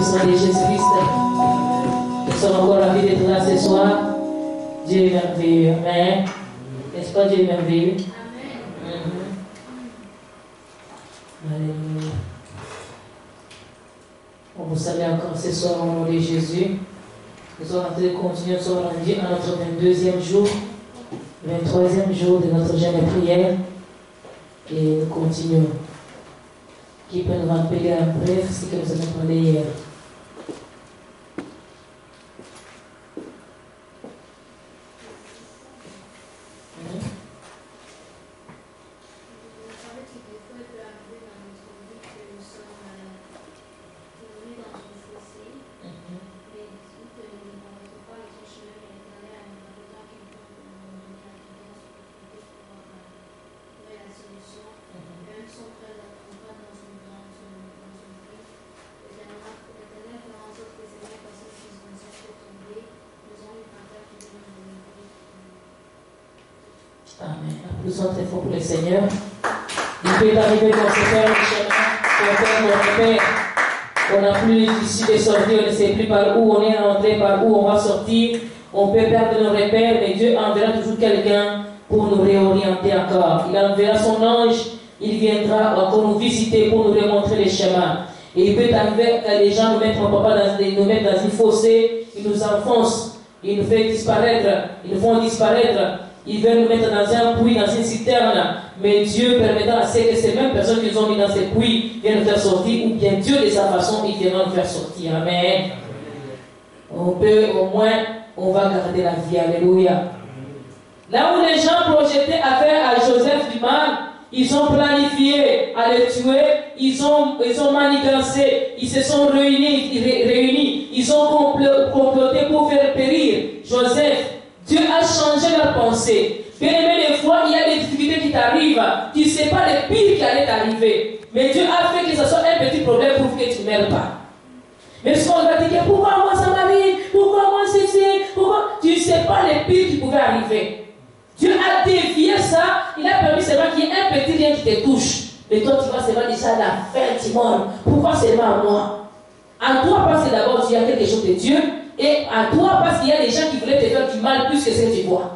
puissant de Jésus-Christ. Nous sommes encore ravis d'être là ce soir. Dieu est merveilleux. Amen. N'est-ce pas, Dieu est merveilleux? Amen. Alléluia. On vous salue encore ce soir au nom de Jésus. Nous sommes en train de continuer, nous sommes rendus à notre 22e jour, 23e jour de notre jeûne et prière. Et nous continuons. Qui peut nous rappeler en bref ce que nous avons parlé hier? Amen. Applaudissons très fort pour le Seigneur. Il peut arriver qu'on se perd le chemin, qu'on perd, on n'a plus d'issue de sortir, on ne sait plus par où on est entré, par où on va sortir. On peut perdre nos repères, mais Dieu enverra toujours quelqu'un pour nous réorienter encore. Il enverra son ange, il viendra encore nous visiter pour nous remontrer les chemins. Et il peut arriver que les gens nous mettent dans une fossé, ils nous enfoncent, ils nous font disparaître. Ils veulent nous mettre dans un puits, dans une citerne, mais Dieu permettra à ce que ces mêmes personnes qu'ils ont mis dans ces puits viennent nous faire sortir, ou bien Dieu de sa façon, il viendra nous faire sortir. Amen. On peut, au moins, on va garder la vie. Alléluia. Là où les gens projetaient à faire à Joseph du mal, ils ont planifié à le tuer, ils ont manigancé, ils se sont réunis, ils ont comploté pour faire périr Joseph. Dieu a changé leur pensée. Bien aimé, des fois, il y a des difficultés qui t'arrivent. Tu ne sais pas le pire qui allait t'arriver. Mais Dieu a fait que ce soit un petit problème pour que tu ne meurs pas. Mais ce qu'on va dire, pourquoi moi ça m'arrive? Pourquoi moi c'est? Pourquoi? Tu ne sais pas le pire qui pouvait arriver. Dieu a dévié ça. Il a permis seulement qu'il y ait un petit rien qui te touche. Mais toi, tu vas seulement dire ça à la fin, tu meurs. Pourquoi seulement à moi? En toi, parce que d'abord, tu as quelque chose de Dieu. Et à toi, parce qu'il y a des gens qui voulaient te faire du mal plus que ce que tu vois.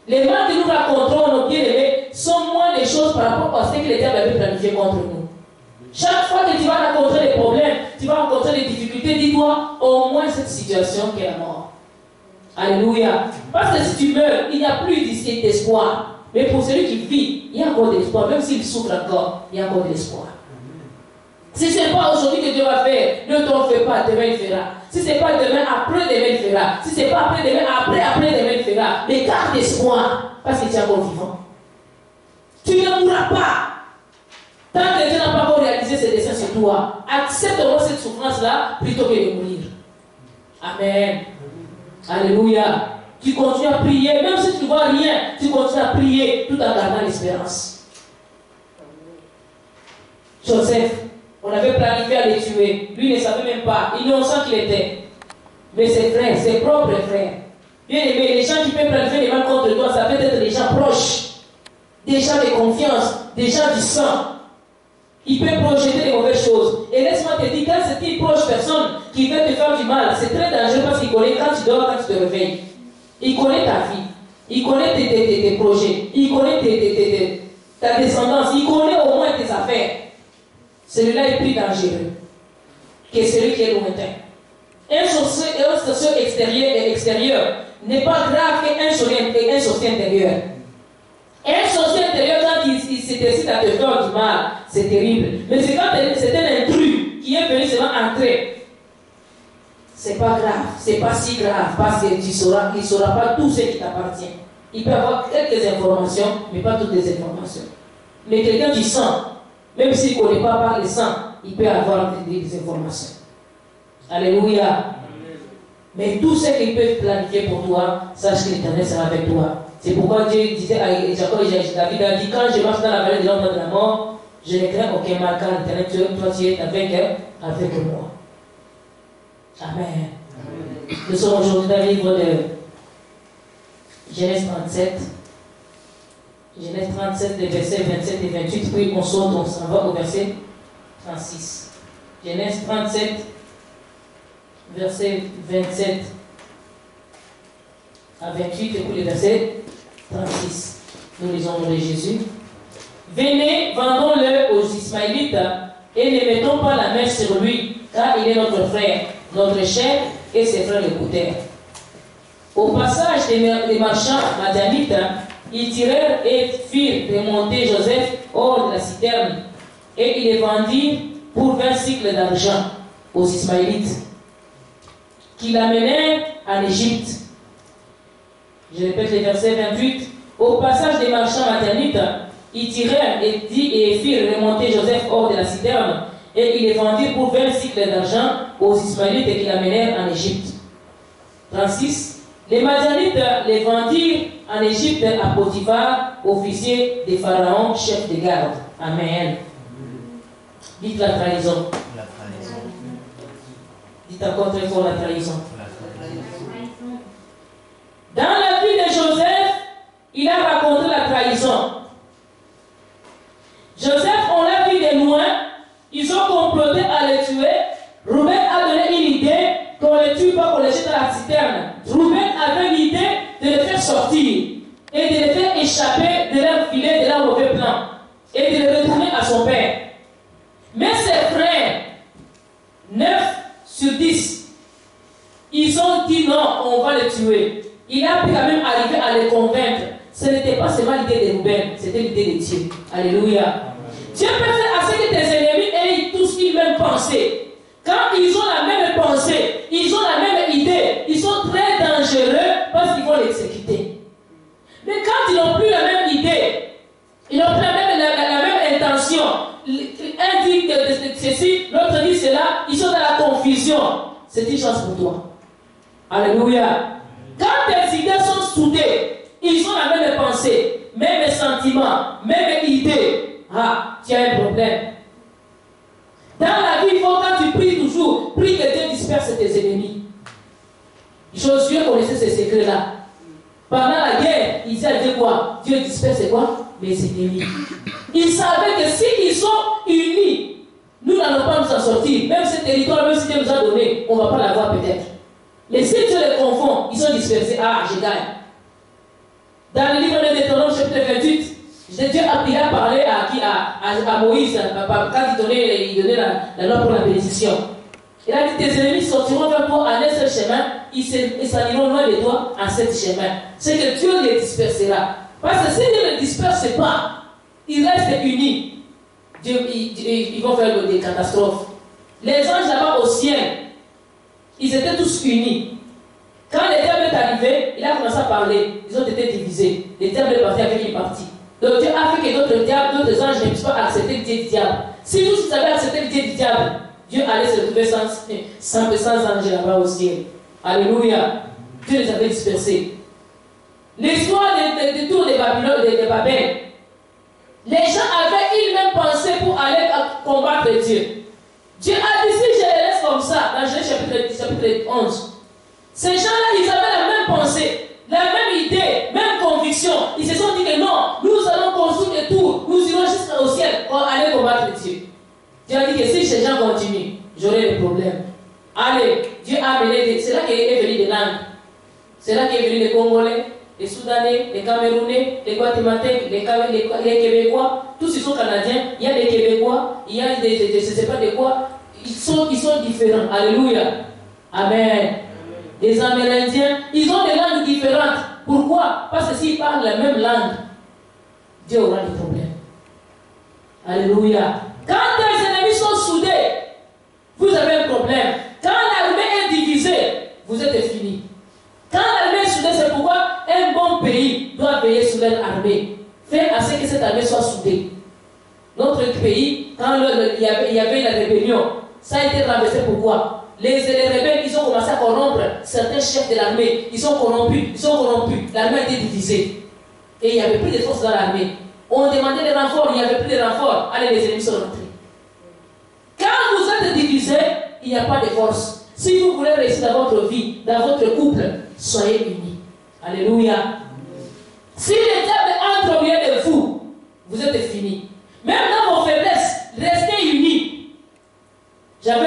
Les mal que nous racontons, nos bien-aimés, sont moins des choses par rapport à ce que les diables avaient planifié contre nous. Chaque fois que tu vas rencontrer des problèmes, tu vas rencontrer des difficultés, dis-toi, au moins cette situation qui est la mort. Alléluia. Parce que si tu meurs, il n'y a plus d'espoir. Mais pour celui qui vit, il y a encore de l'espoir. Même s'il souffre encore, il y a encore de l'espoir. Si ce n'est pas aujourd'hui que Dieu va faire, ne t'en fais pas, demain il fera. Si ce n'est pas demain, après-demain il fera. Si ce n'est pas après-demain, après-demain il fera. Mais garde espoir, parce que tu es encore vivant. Tu ne mourras pas. Tant que Dieu n'a pas encore réalisé ses desseins sur toi, accepte-moi cette souffrance-là plutôt que de mourir. Amen. Alléluia. Tu continues à prier, même si tu ne vois rien, tu continues à prier tout en gardant l'espérance. Joseph, on avait planifié à les tuer. Lui ne savait même pas. Innocent qu'il était. Mais ses frères, ses propres frères. Bien aimé, les gens qui peuvent planifier les mal contre toi, ça peut être des gens proches. Des gens de confiance. Des gens du sang. Ils peuvent projeter des mauvaises choses. Et laisse-moi te dire, quand c'est une proche personne qui veut te faire du mal, c'est très dangereux parce qu'il connaît quand tu dors, quand tu te réveilles. Il connaît ta vie. Il connaît tes projets. Il connaît ta descendance. Il connaît au moins tes affaires. Celui-là est plus dangereux que celui qui est lointain. Un sorcier extérieur n'est pas grave qu'un sorcier intérieur. Un sorcier intérieur, quand il se décide à te faire du mal, c'est terrible. Mais c'est quand c'est un intrus qui est venu seulement entrer. C'est pas grave, c'est pas si grave, parce qu'il ne saura pas tout ce qui t'appartient. Il peut avoir quelques informations, mais pas toutes les informations. Mais quelqu'un du sang, même s'il ne connaît pas par le sang, il peut avoir des informations. Alléluia. Amen. Mais tout ce qu'il peut planifier pour toi, sache que l'Éternel sera avec toi. C'est pourquoi Dieu disait à Jacob et David a dit, quand je marche dans la vallée de l'ombre de la mort, je ne crains aucun mal, car l'Éternel, toi tu es avec moi. Amen. Amen. Nous sommes aujourd'hui dans le livre de Genèse 37. Genèse 37, des versets 27 et 28, puis on saute, on s'en va au verset 36. Genèse 37, verset 27 à 28, et puis le verset 36. Nous lisons le nom de Jésus. Venez, vendons-le aux Ismaélites et ne mettons pas la main sur lui, car il est notre frère, notre chef, et ses frères l'écoutèrent. Au passage des marchands madianites, ils tirèrent et firent remonter Joseph hors de la citerne, et ils le vendirent pour 20 cycles d'argent aux Ismaélites, qui l'amenèrent en Égypte. Je répète le verset 28. Au passage des marchands madianites, ils tirèrent et firent remonter Joseph hors de la citerne, et ils le vendirent pour 20 cycles d'argent aux Ismaélites et qui l'amenèrent en Égypte. 36. Les Madianites les vendirent en Égypte à Potiphar, officier de Pharaon, chef de garde. Amen. Dites la trahison. La trahison. Dites encore très fort la trahison. Dans la vie de Joseph, il a raconté la trahison. Joseph, on l'a vu de loin, ils ont comploté à le tuer. Rouben a donné une idée qu'on ne le tue pas, qu'on le jette à la citerne. Rouben avait l'idée de le faire sortir et de le faire échapper de leur filet, de leur mauvais plan et de le retourner à son père. Mais ses frères, 9 sur 10, ils ont dit non, on va le tuer. Il a pu quand même arriver à les convaincre. Ce n'était pas seulement l'idée de Rouben, c'était l'idée de Dieu. Alléluia. Dieu peut faire à ce que tes ennemis aient tous une même pensée. Quand ils ont la même pensée, ils ont la même idée, ils sont très dangereux parce qu'ils vont l'exécuter. Mais quand ils n'ont plus la même idée, ils n'ont plus la même intention, un dit ceci, l'autre dit cela, ils sont dans la confusion. C'est une chance pour toi. Alléluia. Quand tes idées sont soudées, ils ont la même pensée, même sentiments, même idée. Ah, tu as un problème. Dans la vie, il faut, quand tu pries toujours, prie que Dieu disperse tes ennemis. Josué connaissait ces secrets-là. Pendant la guerre, il disait à Dieu quoi? Dieu disperse quoi? Mes ennemis. Il savait que s'ils sont unis, nous n'allons pas nous en sortir. Même ce territoire, même si Dieu nous a donné, on ne va pas l'avoir peut-être. Mais si Dieu les confond, ils sont dispersés. Ah, je gagne. Dans le livre de Deutéronome, chapitre 28, Dieu a parlé à Moïse quand il donnait la loi pour la bénédiction. Il a dit tes ennemis sortiront vers toi en un seul chemin, ils s'en iront loin de toi en sept chemins. C'est que Dieu les dispersera. Parce que si Dieu ne les disperse pas, ils restent unis. Ils vont faire des catastrophes. Les anges là-bas au ciel, ils étaient tous unis. Quand le diable est arrivé, il a commencé à parler. Ils ont été divisés. Le diable est parti avec une partie. Donc Dieu a fait que d'autres anges ne puissent pas accepter l'idée du diable. Si vous avez accepté l'idée du diable, Dieu allait se retrouver sans anges là-bas au ciel. Alléluia. Dieu les avait dispersés. L'histoire du tour de Babylone, de Babel. Les gens avaient une même pensée pour aller combattre Dieu. Dieu a dit si je les laisse comme ça, dans Genèse chapitre 11, ces gens-là, ils avaient la même pensée, la même idée, même conviction. Ils se sont dit que non, nous allons construire des tours, nous irons jusqu'au ciel pour aller combattre Dieu. Dieu a dit que si ces gens continuent, j'aurai des problèmes. Allez, Dieu a amené, c'est là qu'est venu des langues. C'est là qu'est venu les Congolais, les Soudanais, les Camerounais, les Guatémaltèques, les Québécois, tous ils sont Canadiens, il y a des Québécois, il y a des je ne sais pas de quoi, ils sont différents. Alléluia. Amen. Les Amérindiens, ils ont des langues différentes. Pourquoi? Parce que s'ils parlent la même langue, Dieu aura des problèmes. Alléluia. Quand tes ennemis sont soudés, vous avez un problème. Quand l'armée est divisée, vous êtes fini. Quand l'armée est soudée, c'est pourquoi un bon pays doit veiller sur l'armée. Faire à ce que cette armée soit soudée. Notre pays, quand il y avait la rébellion, ça a été renversé. Pourquoi? Les rebelles, ils ont commencé à corrompre certains chefs de l'armée. Ils sont corrompus. L'armée a été divisée. Et il n'y avait plus de force dans l'armée. On demandait des renforts, il n'y avait plus de renforts. Allez, les ennemis sont rentrés. Quand vous êtes divisés, il n'y a pas de force. Si vous voulez réussir dans votre vie, dans votre couple, soyez unis. Alléluia. Si le diable entre au milieu de vous, vous êtes finis. Même dans vos faiblesses, restez unis. J'avais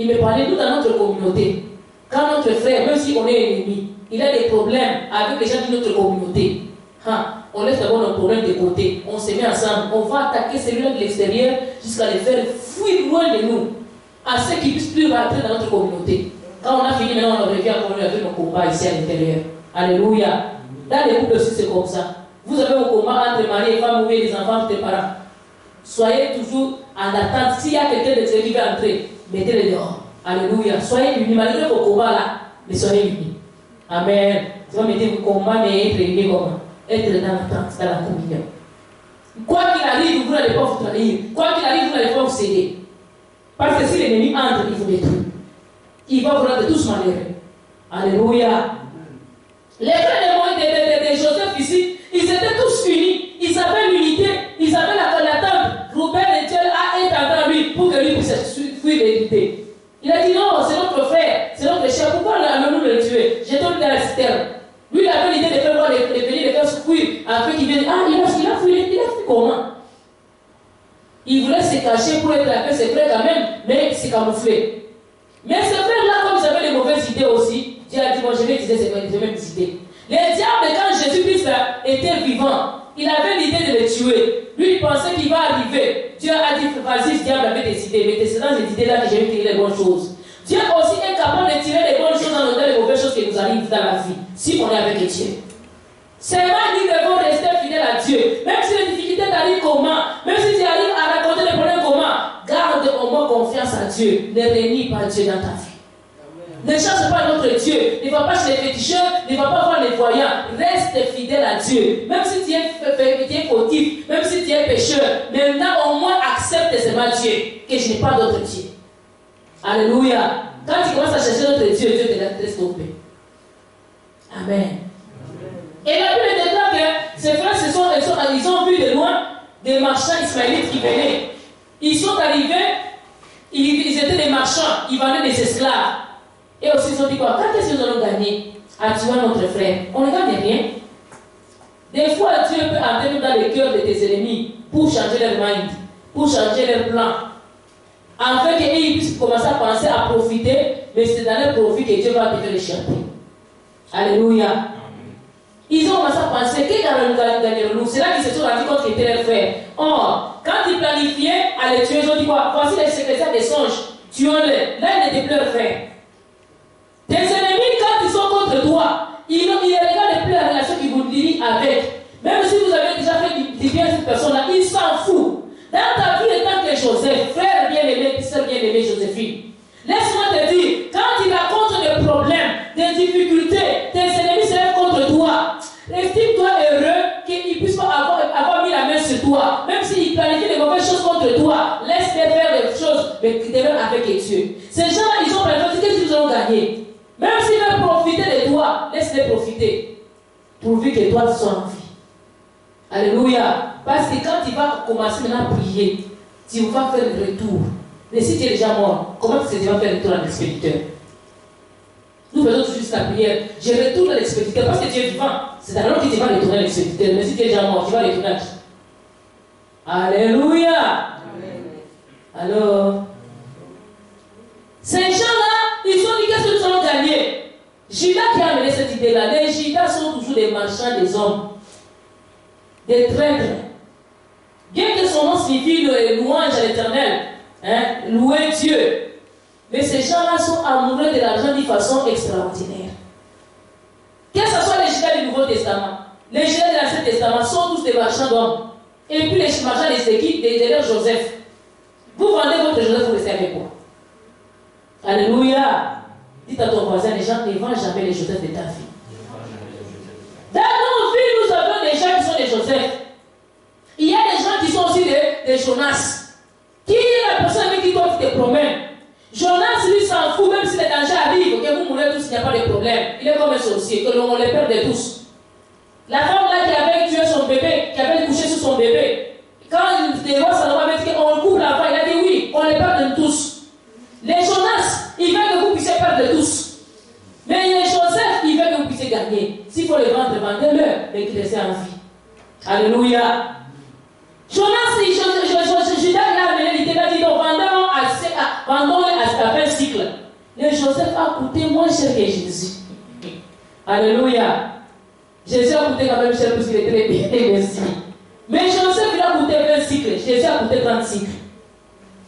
Il me parlait nous dans notre communauté. Quand notre frère, même si on est ennemi, il a des problèmes avec les gens de notre communauté. On laisse d'abord nos problèmes de côté. On se met ensemble. On va attaquer celui-là de l'extérieur jusqu'à les faire fuir loin de nous. À ceux qui ne puissent plus rentrer dans notre communauté. Quand on a fini, maintenant on revient à avec nos combats ici à l'intérieur. Alléluia. Dans les couples aussi, c'est comme ça. Vous avez un combat entre mari et femme, ou les enfants, tes parents. Soyez toujours en attente. S'il y a quelqu'un d'extérieur qui va entrer, mettez-le dehors. Alléluia. Soyez unis. Malgré vos combats là, mais soyez unis. Amen. Tu vas mettre vos combats, mais être unis comment? Être dans l'attente, dans la communion. Quoi qu'il arrive, vous n'allez pas vous trahir. Quoi qu'il arrive, vous n'allez pas vous céder. Parce que si l'ennemi entre, il vous détruit. Il va vous rendre tous malheureux. Alléluia. Les frères de Joseph ici, ils étaient tous unis. Ils avaient l'unité. Ils avaient l'attente. Rouben et Dieu est en lui pour que lui puisse fuir l'unité. Il a dit non, c'est notre frère, c'est notre cher. Pourquoi allons-nous le tuer? Jetons-le dans la citerne. Lui, il avait l'idée de faire voir les venir, de faire fuir. Après qu'il vienne, il a fui comment? Il voulait se cacher pour être avec ses frères quand même, mais c'est camouflé. Mais ces frères-là, comme ils avaient les mauvaises idées aussi, Dieu a dit, moi je vais utiliser ces mêmes idées. Les diables, quand Jésus-Christ était vivant, il avait l'idée de le tuer. Lui, il pensait qu'il va arriver. Dieu a dit, vas-y, ce diable avait des idées, mais c'est dans ces idées-là que je vais tirer les bonnes choses. Dieu aussi est capable de tirer les bonnes choses dans les mauvaises choses qui nous arrivent dans la vie, si on est avec Dieu. Seulement, nous devons rester fidèles à Dieu. Même si les difficultés t'arrivent comment, même si tu arrives à raconter les problèmes comment, garde au moins confiance à Dieu. Ne renie pas Dieu dans ta vie. Ne cherche pas notre Dieu. Ne va pas chez les féticheurs, ne va pas voir les voyants. Reste fidèle à Dieu. Même si tu es fautif, même si tu es pécheur, maintenant au moins accepte seulement Dieu, que je n'ai pas d'autre Dieu. Alléluia. Quand tu commences à chercher notre Dieu, Dieu te laisse tomber. Amen. Et la Bible déclare que ces frères, ils ont vu de loin des marchands ismaélites qui venaient. Ils sont arrivés, ils étaient des marchands, ils vendaient des esclaves. Et aussi ils ont dit quoi? Quand est-ce que nous allons gagner à tuer notre frère? On ne gagne rien. Des fois, Dieu peut entrer dans le cœur de tes ennemis pour changer leur mind, pour changer leur plan. Afin qu'ils puissent commencer à penser à profiter, mais c'est dans leur profit que Dieu va te faire échapper. Alléluia. Ils ont commencé à penser que gagnerons-nous? C'est là qu'ils se sont rendus compte qu'ils étaient leurs frères. Or, quand ils planifiaient à les tuer, ils ont dit quoi? Voici les secrétaires des songes, tuons-les. Là, ils n'étaient plus leurs frères. Tes ennemis, quand ils sont contre toi, ils ne regardent plus la relation qu'ils vous lient avec. Même si vous avez déjà fait du bien à cette personne-là, ils s'en foutent. Dans ta vie, étant que Joseph, frère bien-aimé, sœur bien-aimée Joséphine, laisse-moi te dire, quand il rencontre des problèmes, des difficultés, tes ennemis se lèvent contre toi, estime-toi heureux qu'ils ne puissent pas avoir mis la main sur toi. Même s'ils planifient des mauvaises choses contre toi, laisse-les faire des choses, mais qui deviennent avec Dieu. Ces gens-là, ils ont planifié, qu'est-ce qu'ils ont gagné? Même s'ils veulent profiter de toi, laisse-les profiter. Pourvu que toi, tu sois en vie. Alléluia. Parce que quand tu vas commencer maintenant à prier, tu vas faire le retour. Mais si tu es déjà mort, comment tu vas faire le retour à l'expéditeur? Nous faisons toujours juste la prière. Je retourne à l'expéditeur parce que tu es vivant. C'est alors que tu vas retourner à l'expéditeur. Mais si tu es déjà mort, tu vas retourner à qui? Alléluia. Alors, ces gens-là, ils ont dit qu'est-ce que nous allons gagner? Judas qui a amené cette idée-là. Les Judas sont toujours des marchands des hommes, des traîtres. Bien que son nom signifie louange à l'éternel, louer Dieu, mais ces gens-là sont amoureux de l'argent d'une façon extraordinaire. Que ce soit les Judas du Nouveau Testament, les Judas de l'Ancien Testament sont tous des marchands d'hommes. Et puis les marchands des équipes, des Joseph. Vous vendez votre Joseph, vous restez avec quoi? Alléluia. Dites à ton voisin, les gens ne vendent jamais les Joseph de ta vie. Dans nos vies, nous avons des gens qui sont des Joseph. Il y a des gens qui sont aussi des Jonas. Qui est la personne avec qui toi tu te promènes? Jonas, lui, s'en fout, même si les dangers arrivent, que vous mourrez tous, il n'y a pas de problème. Il est comme un sorcier, que l'on les perd de tous. La femme là qui avait tué son bébé, qui avait couché sur son bébé, quand les rois Salomon avait dit qu'on coupe la femme, il a dit oui, on les perd de tous. Les Jonas, ils veulent que vous puissiez perdre de tous. Mais les Joseph, ils veulent que vous puissiez gagner. S'il faut les vendre, vendez-le, mais qu'ils restent en vie. Alléluia. Jonas, Judas, il a amené l'idée, il a dit, donc vendons à pendant à 20 cycles, le Joseph a coûté moins cher que Jésus. Alléluia. Jésus a coûté quand même cher parce qu'il était bien investi. Mais Joseph, il a coûté 20 cycles. Jésus a coûté 30 cycles.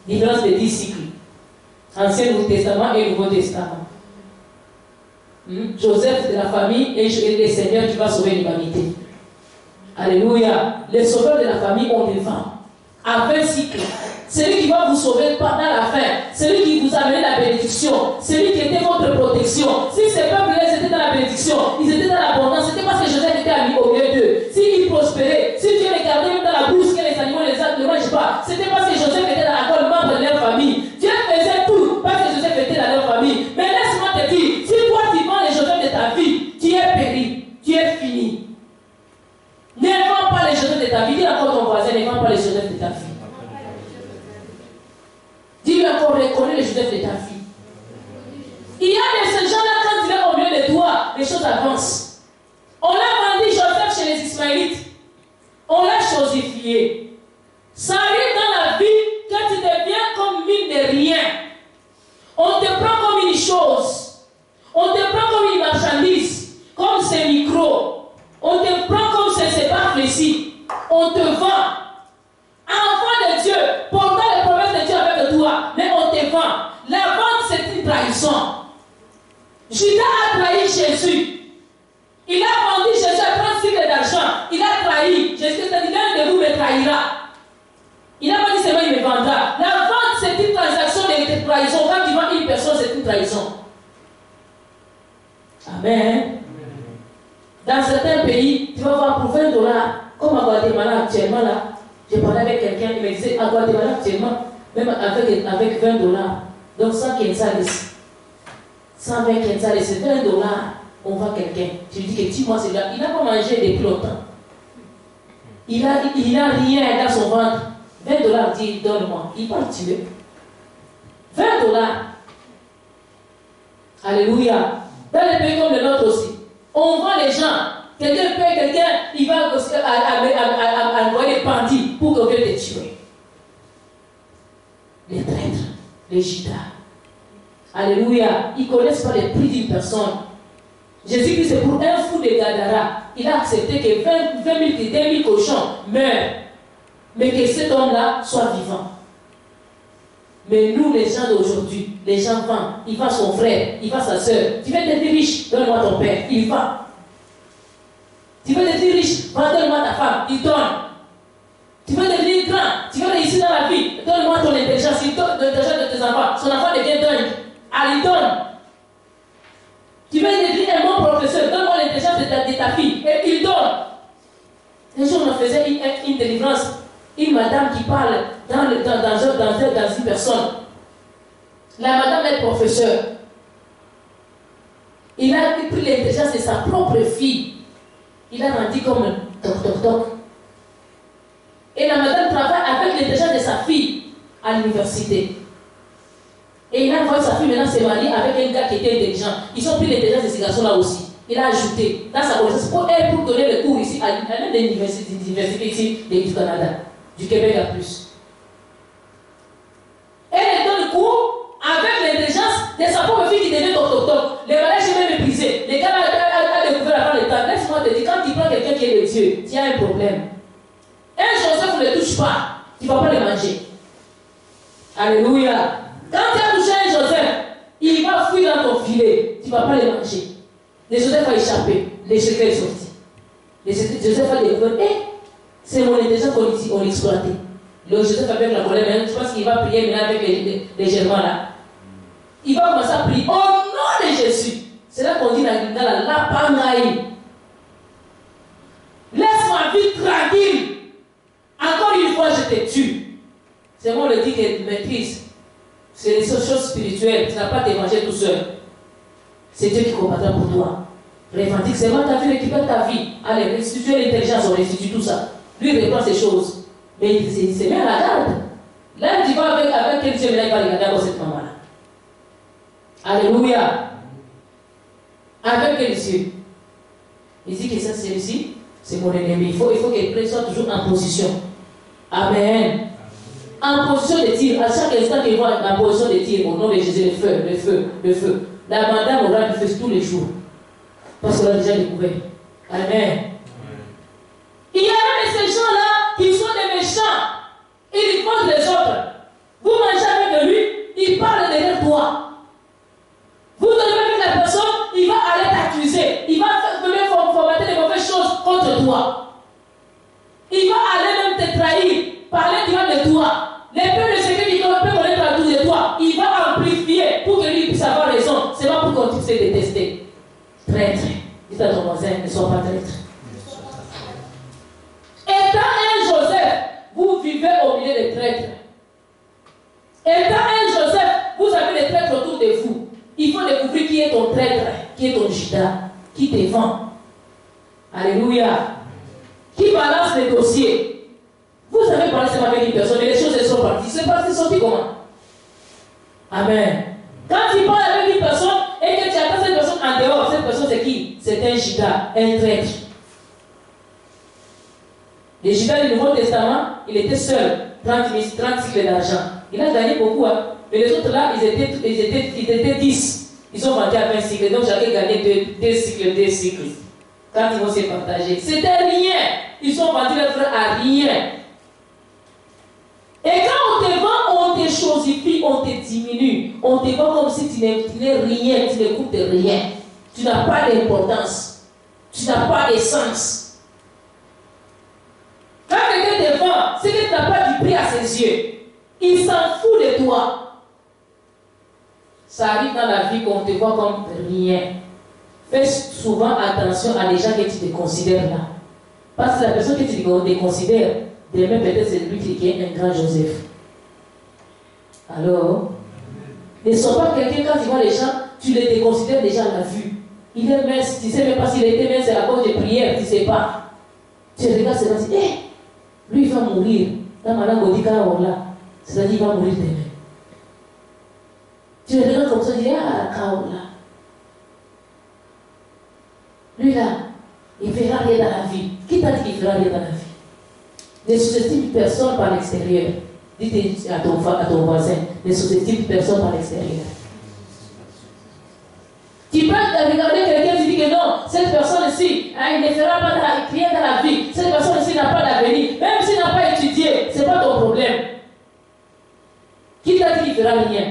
Différence de 10 cycles. Ancien Testament et Nouveau Testament. Joseph de la famille et le Seigneur qui va sauver l'humanité. Alléluia. Les sauveurs de la famille ont des vents. À 20 cycles. Celui qui va vous sauver pendant la fin. Celui qui vous amène la bénédiction. Celui qui était votre protection. Si ces peuples-là étaient dans la bénédiction, ils étaient dans l'abondance, c'était parce que Joseph était ami au milieu d'eux. S'ils prospéraient, si Dieu les gardait même dans la bourse que les animaux ne mangent pas, c'était parce que Joseph était dans l'accord membre de leur famille. Dieu faisait tout parce que Joseph était dans leur famille. Mais laisse-moi te dire, si toi tu vends les Joseph de ta vie, tu es péri, tu es fini. Ne vends pas les Joseph de ta vie. Dis encore ton voisin, ne vends pas les Joseph de ta vie. Dis-lui encore, reconnais les Joseph de ta vie. Il y a de ces gens-là, quand il est au milieu de toi, les choses avancent. On a vendu Joseph chez les Ismaélites. On l'a chosifié. Ça arrive dans la vie quand tu deviens comme mine de rien. On te prend comme une chose. On te prend comme une marchandise. Comme ces micros. On te prend comme c'est pas précis. On te vend. Enfant de Dieu, portant les promesses de Dieu avec toi, mais on te vend. La vente, c'est une trahison. Judas a trahi Jésus. Il a vendu Jésus à 30 cycles d'argent. Il a trahi. Jésus a dit, l'un de vous me trahira. Il n'a pas dit seulement il me vendra. La vente, c'est une transaction de trahison. Quand tu vends une personne, c'est une trahison. Amen. Dans certains pays, tu vas voir pour 20 $, comme à Guatemala actuellement là. J'ai parlé avec quelqu'un, il me disait à Guatemala actuellement, même avec 20 $, donc 100 quetzales, 120 quetzales, c'est 20 $, on vend quelqu'un. Je lui dis que 10 mois, c'est là. Il n'a pas mangé depuis longtemps. Il n'a rien dans son ventre. 20 $, dit donne-moi. Il va le tuer. 20 $. Alléluia. Dans les pays comme le nôtre aussi, on vend les gens. Quelqu'un paie quelqu'un, il va envoyer des bandits pour qu'on vienne te tuer. Les traîtres, les Judas. Alléluia. Ils ne connaissent pas les prix d'une personne. Jésus-Christ, c'est pour un fou de Gadara. Il a accepté que 20 000 cochons meurent, mais que cet homme-là soit vivant. Mais nous, les gens d'aujourd'hui, les gens vendent. Il vend son frère, il vend sa soeur. Tu veux devenir riche, donne-moi ton père. Il vend. Tu veux devenir riche, donne-moi ta femme, il donne. Tu veux devenir grand, tu veux réussir dans la vie, donne-moi ton intelligence, il donne l'intelligence de tes enfants. Son enfant devient dingue, elle donne. Tu veux devenir un bon professeur, donne-moi l'intelligence de ta fille, et il donne. Un jour, on faisait une délivrance, une madame qui parle dans une personne. La madame est professeure. Il a pris l'intelligence de sa propre fille. Il a rendu comme toc. Et la madame travaille avec l'intelligence de sa fille à l'université. Et il a envoyé sa fille maintenant se marier avec un gars qui était intelligent. Ils ont pris l'intelligence de ces garçons-là aussi. Il a ajouté dans sa connaissance pour elle, pour donner le cours ici à l'une des universités ici du Canada, du Québec à plus. Elle donne le cours avec l'intelligence de sa propre fille qui devient toc. Les mariages sont même méprisés. Les gars a découvert avant le temps. Laisse-moi te dire, quand tu prends quelqu'un qui est de Dieu, tu as un problème. Un Joseph ne le touche pas, tu ne vas pas le manger. Alléluia. Quand tu as touché un Joseph, il va fuir dans ton filet, tu ne vas pas le manger. Le Joseph va échapper, les secrets sont sortis. Joseph va découvrir, c'est mon intelligence qu'on exploité. Le Joseph avec la colère, je pense qu'il va prier maintenant avec les Germains là. Il va commencer à prier au nom de Jésus. C'est là qu'on dit dans la lapangaï. Laisse ma vie tranquille. Encore une fois, je te tue. C'est moi le dit que maîtrise. C'est les choses spirituelles. Tu n'as pas t'évangile tout seul. C'est Dieu qui combattra pour toi. Revendique seulement ta vie, récupère ta vie. Allez, restituer l'intelligence, on restitue tout ça. Lui, il reprend ces choses. Mais il se met à la garde. Là, tu vas avec quel Dieu, il va regarder avec cette maman-là. Alléluia. Avec quel Dieu? Il dit que ça, c'est ici, c'est mon ennemi. Il faut qu'elle soit toujours en position. Amen. en position de tir. À chaque instant qu'ils vont en position de tir, au nom de Jésus, le feu, le feu, le feu. La madame aura du feu tous les jours. Parce qu'on l'a déjà découvert. Amen. Il y a même ces gens-là qui sont des méchants. Ils font les autres. Vous mangez avec lui, il parle derrière toi. Vous dormez avec la personne, il va aller t'accuser. Il va venir formater des mauvaises choses contre toi. Il va aller même te trahir, parler du mal de toi. Les peuples de secret qui peut connaître à tous de toi, il va amplifier pour que lui puisse avoir raison. C'est pas pour qu'on puisse se détester. Traître. Dis à ton voisin, ne sois pas traître. Étant un Joseph, vous vivez au milieu des traîtres. Étant un Joseph, vous avez des traîtres autour de vous. Il faut découvrir qui est ton traître, qui est ton Judas, qui te vend. Alléluia. Qui balance les dossiers. Vous avez parlé seulement avec une personne, mais les choses sont parties. C'est sorti comment? Amen. Quand tu parles avec une personne et que tu attends cette personne en dehors, cette personne c'est qui? C'est un Judas, un traître. Le Judas du Nouveau Testament, il était seul, 30 cycles d'argent. Il a gagné beaucoup, hein. Mais les autres là, ils étaient 10. Ils ont vendu à 20 cycles, donc chacun gagnait 2 cycles. Quand ils vont se partager, c'était rien. Ils ont vendu leurs frères à rien. Et quand on te vend, on te chosifie, on te diminue. On te vend comme si tu n'es rien, tu ne coûtes rien. Tu n'as pas d'importance. Tu n'as pas d'essence. Quand quelqu'un te vend, c'est que tu n'as pas du prix à ses yeux. Il s'en fout de toi. Ça arrive dans la vie qu'on te voit comme rien. Fais souvent attention à des gens que tu te considères là. Parce que la personne que tu te considères, demain peut-être c'est lui qui est un grand Joseph. Alors, ne sois pas quelqu'un quand tu vois les gens, tu les déconsidères déjà à la vue. Il est mince, tu ne sais même pas s'il était mince, c'est à cause des prières, tu ne sais pas. Tu regardes, c'est là, tu dis, lui il va mourir. Là, madame Godika, là, c'est-à-dire qu'il va mourir demain. Tu le regardes comme ça, tu dis, Kaola. Lui là, il ne fera rien dans la vie. Qui t'a dit qu'il fera rien dans la vie? Ne sous-estime personne par l'extérieur. Dites à ton voisin, ne sous-estime personne par l'extérieur. Tu peux regarder quelqu'un et dire que non, cette personne-ci, il ne fera pas rien dans la vie. Cette personne-ci n'a pas d'avenir. Même s'il n'a pas étudié, ce n'est pas ton problème. Qui t'a dit qu'il ne fera rien?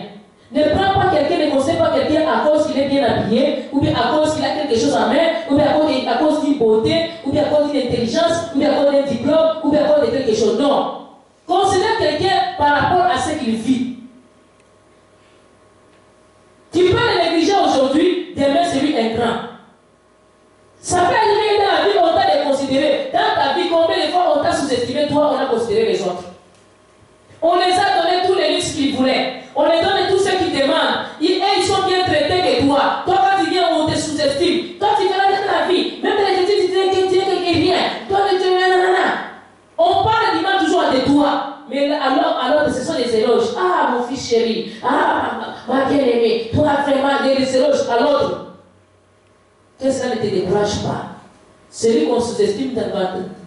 Ne prends pas quelqu'un, ne conseille pas quelqu'un à cause qu'il est bien habillé, ou bien à cause qu'il a quelque chose en main, ou bien à cause d'une beauté, ou bien à cause d'une intelligence, ou bien à cause d'un diplôme, ou bien à cause de quelque chose. Non. Considère quelqu'un par rapport à ce qu'il vit. Tu peux le négliger aujourd'hui, demain c'est lui un grand. Ça peut arriver dans la vie, on t'a déconsidéré. Dans ta vie, combien de fois on t'a sous-estimé, toi, on a considéré les autres. On les a donné tous les luxes qu'ils voulaient. On les donne tout ce qu'ils demandent. Ils sont bien traités que toi. Toi, quand tu viens, on te sous-estime. Toi, tu verras dans la vie. Même dans les études, tu dis que rien. Toi, tu on parle du mal toujours de toi. Mais alors, ce sont des éloges. Ah, mon fils chéri. Ah, ma bien-aimée. Toi, vraiment, des éloges à l'autre. Que ça ne te décourage pas. Celui qu'on sous-estime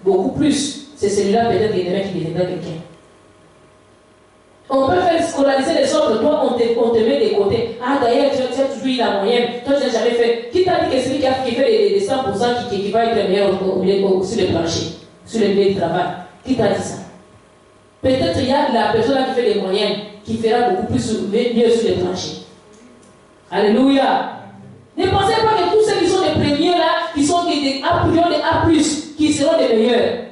beaucoup plus, c'est celui-là peut-être qui deviendra quelqu'un. On peut faire scolariser les autres, toi on te met de côté. Ah d'ailleurs tu as toujours eu la moyenne, toi tu n'as jamais fait. Qui t'a dit que celui qui fait les 100% qui va être meilleur sur le plancher, sur le milieu de travail? Qui t'a dit ça? Peut-être il y a la personne qui fait les moyennes qui fera beaucoup plus mieux sur le plancher. Alléluia. Ne pensez pas que tous ceux qui sont les premiers là, qui sont des A+, qui seront les meilleurs.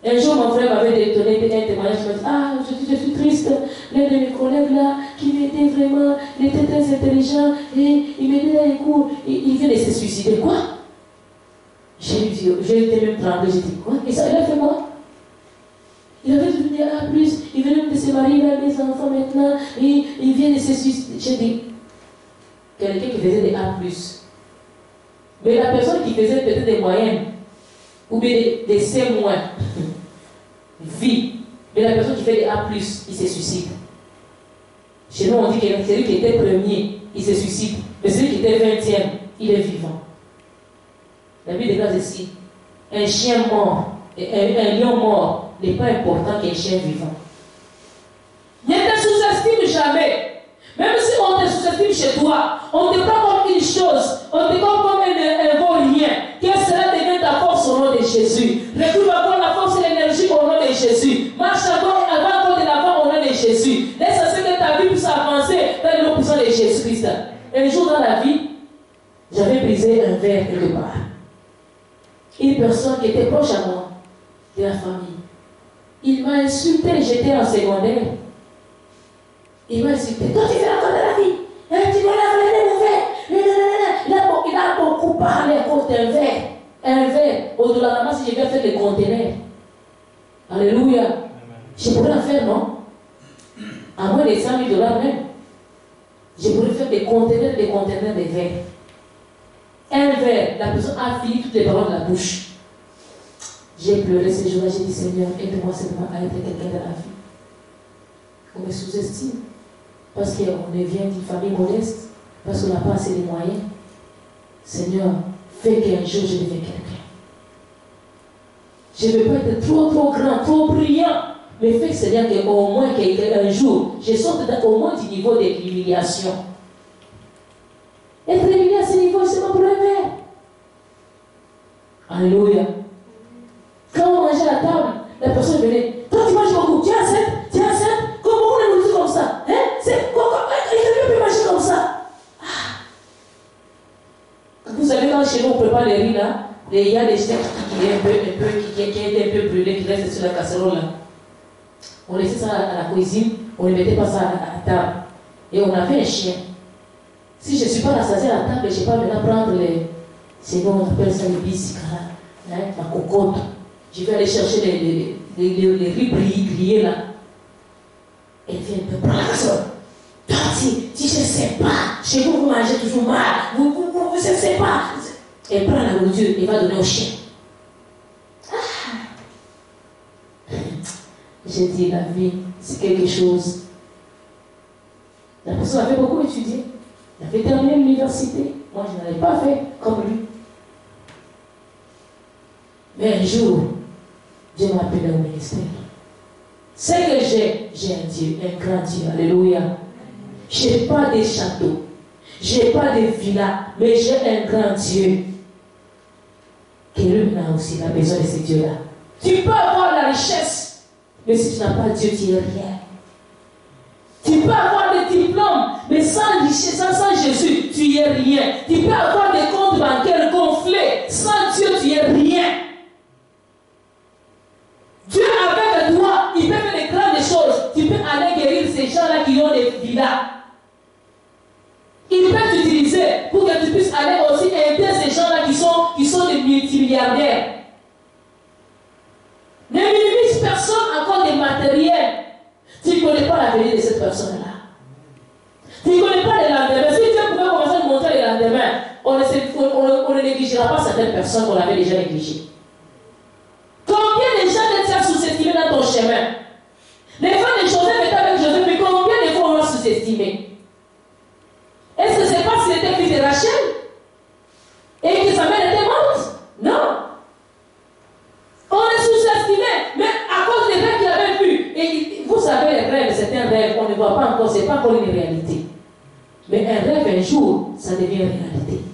Un jour, mon frère m'avait donné un témoignage. Il m'a dit, ah, je suis triste. L'un de mes collègues là, qui m'était vraiment, il était très intelligent, et il m'aidait dans les cours, il vient de se suicider. Quoi? J'ai été même tremblé, j'ai dit, quoi? Et ça, il a fait quoi? Il avait devenu A+, il venait de se marier, il a des enfants maintenant, et il vient de se suicider. J'ai dit, quelqu'un qui faisait des A+. Mais la personne qui faisait peut-être des moyennes, ou bien des C-, vit. Mais la personne qui fait des A+, il se suicide. Chez nous, on dit que celui qui était premier, il se suicide. Mais celui qui était 20e, il est vivant. La Bible déclare ici, un chien mort, un lion mort n'est pas important qu'un chien vivant. jamais. Même si on te sous-estime chez toi, on te prend comme une chose, on te prend comme un vaut-rien, que cela devienne ta force au nom de Jésus. Retrouve encore la force et l'énergie au nom de Jésus. Marche encore de l'avant au nom de Jésus. Laisse à ce que ta vie puisse avancer dans le nom puissant de Jésus-Christ. Un jour dans la vie, j'avais brisé un verre quelque part. Une personne qui était proche à moi, de la famille, il m'a insulté, j'étais en secondaire. Il m'a insulté. Toi, tu fais encore de la vie. Tu vas la volée le verre. Il a beaucoup parlé à cause d'un verre. Un verre. Au-delà de la masse, je vais faire des conteneurs. Alléluia. Je pourrais en faire, non? À moins de 100 000 $ même. Je pourrais faire des conteneurs de verre. Un verre. La personne a fini toutes les paroles de la bouche. J'ai pleuré ce jour-là. J'ai dit, Seigneur, aide-moi seulement à être quelqu'un de la vie. On me sous-estime. Parce qu'on vient d'une famille modeste, parce qu'on n'a pas assez de moyens. Seigneur, fais qu'un jour je devienne quelqu'un. Je ne veux pas être trop grand, trop brillant, mais fais, Seigneur, qu'au moins qu'un jour, je sorte au moins du niveau de l'humiliation. Être humilié à ce niveau, c'est mon problème. Alléluia. Quand on mangeait à la table, la personne venait. Toi, tu manges beaucoup, tu es enceinte, comment on est nourri comme ça? Hein? Il ne peut manger comme ça. Vous savez, quand chez nous, on prépare les riz là, il y a des steaks qui étaient un peu brûlés, qui restent sur la casserole là. On laissait ça à la cuisine, on ne mettait pas ça à la table. Et on avait un chien. Si je ne suis pas rassasié à la table, je ne vais pas maintenant prendre les. C'est bon, on appelle ça les bisicala, hein, la cocotte. Je vais aller chercher les riz grillés là. Elle vient un peu prendre ça. Toi, tu ne sais pas. Chez vous, vous mangez toujours mal. Vous ne sais pas. Elle prend la nourriture et va donner au chien. J'ai dit, la vie, c'est quelque chose. La personne avait beaucoup étudié. Il avait terminé l'université. Moi, je n'avais pas fait comme lui. Mais un jour, Dieu m'a appelé au ministère. C'est que j'ai un Dieu, un grand Dieu. Alléluia. Je n'ai pas de château. Je n'ai pas de villa. Mais j'ai un grand Dieu. Que lui a aussi la besoin de ce Dieu-là. Tu peux avoir la richesse. Mais si tu n'as pas Dieu, tu n'es rien. Tu peux avoir des diplômes. Mais sans richesse, sans Jésus, tu n'es rien. Tu peux avoir des comptes bancaires gonflés. Sans Dieu, tu n'es rien. Dieu avec toi, il peut faire des grandes choses. Tu peux aller guérir ces gens-là qui ont des villas. Il peut t'utiliser pour que tu puisses aller aussi aider ces gens-là qui sont des multimilliardaires. Ne minimise personne encore des matériels. Tu ne connais pas l'avenir de cette personne-là. Tu ne connais pas les lendemains. Si Dieu pouvait commencer à montrer les lendemains, on ne négligera pas certaines personnes qu'on avait déjà négligées. Combien de gens étaient sous-estimés dans ton chemin? Les femmes de Joseph étaient avec Joseph, mais combien de fois on l'a sous-estimé? Est-ce que c'est parce qu'il était fils de Rachel? Et que sa mère était morte? Non. On est sous-estimé, mais à cause des rêves qu'il avait vus. Et vous savez, les rêves, c'est un rêve, on ne voit pas encore, ce n'est pas encore une réalité. Mais un rêve, un jour, ça devient une réalité.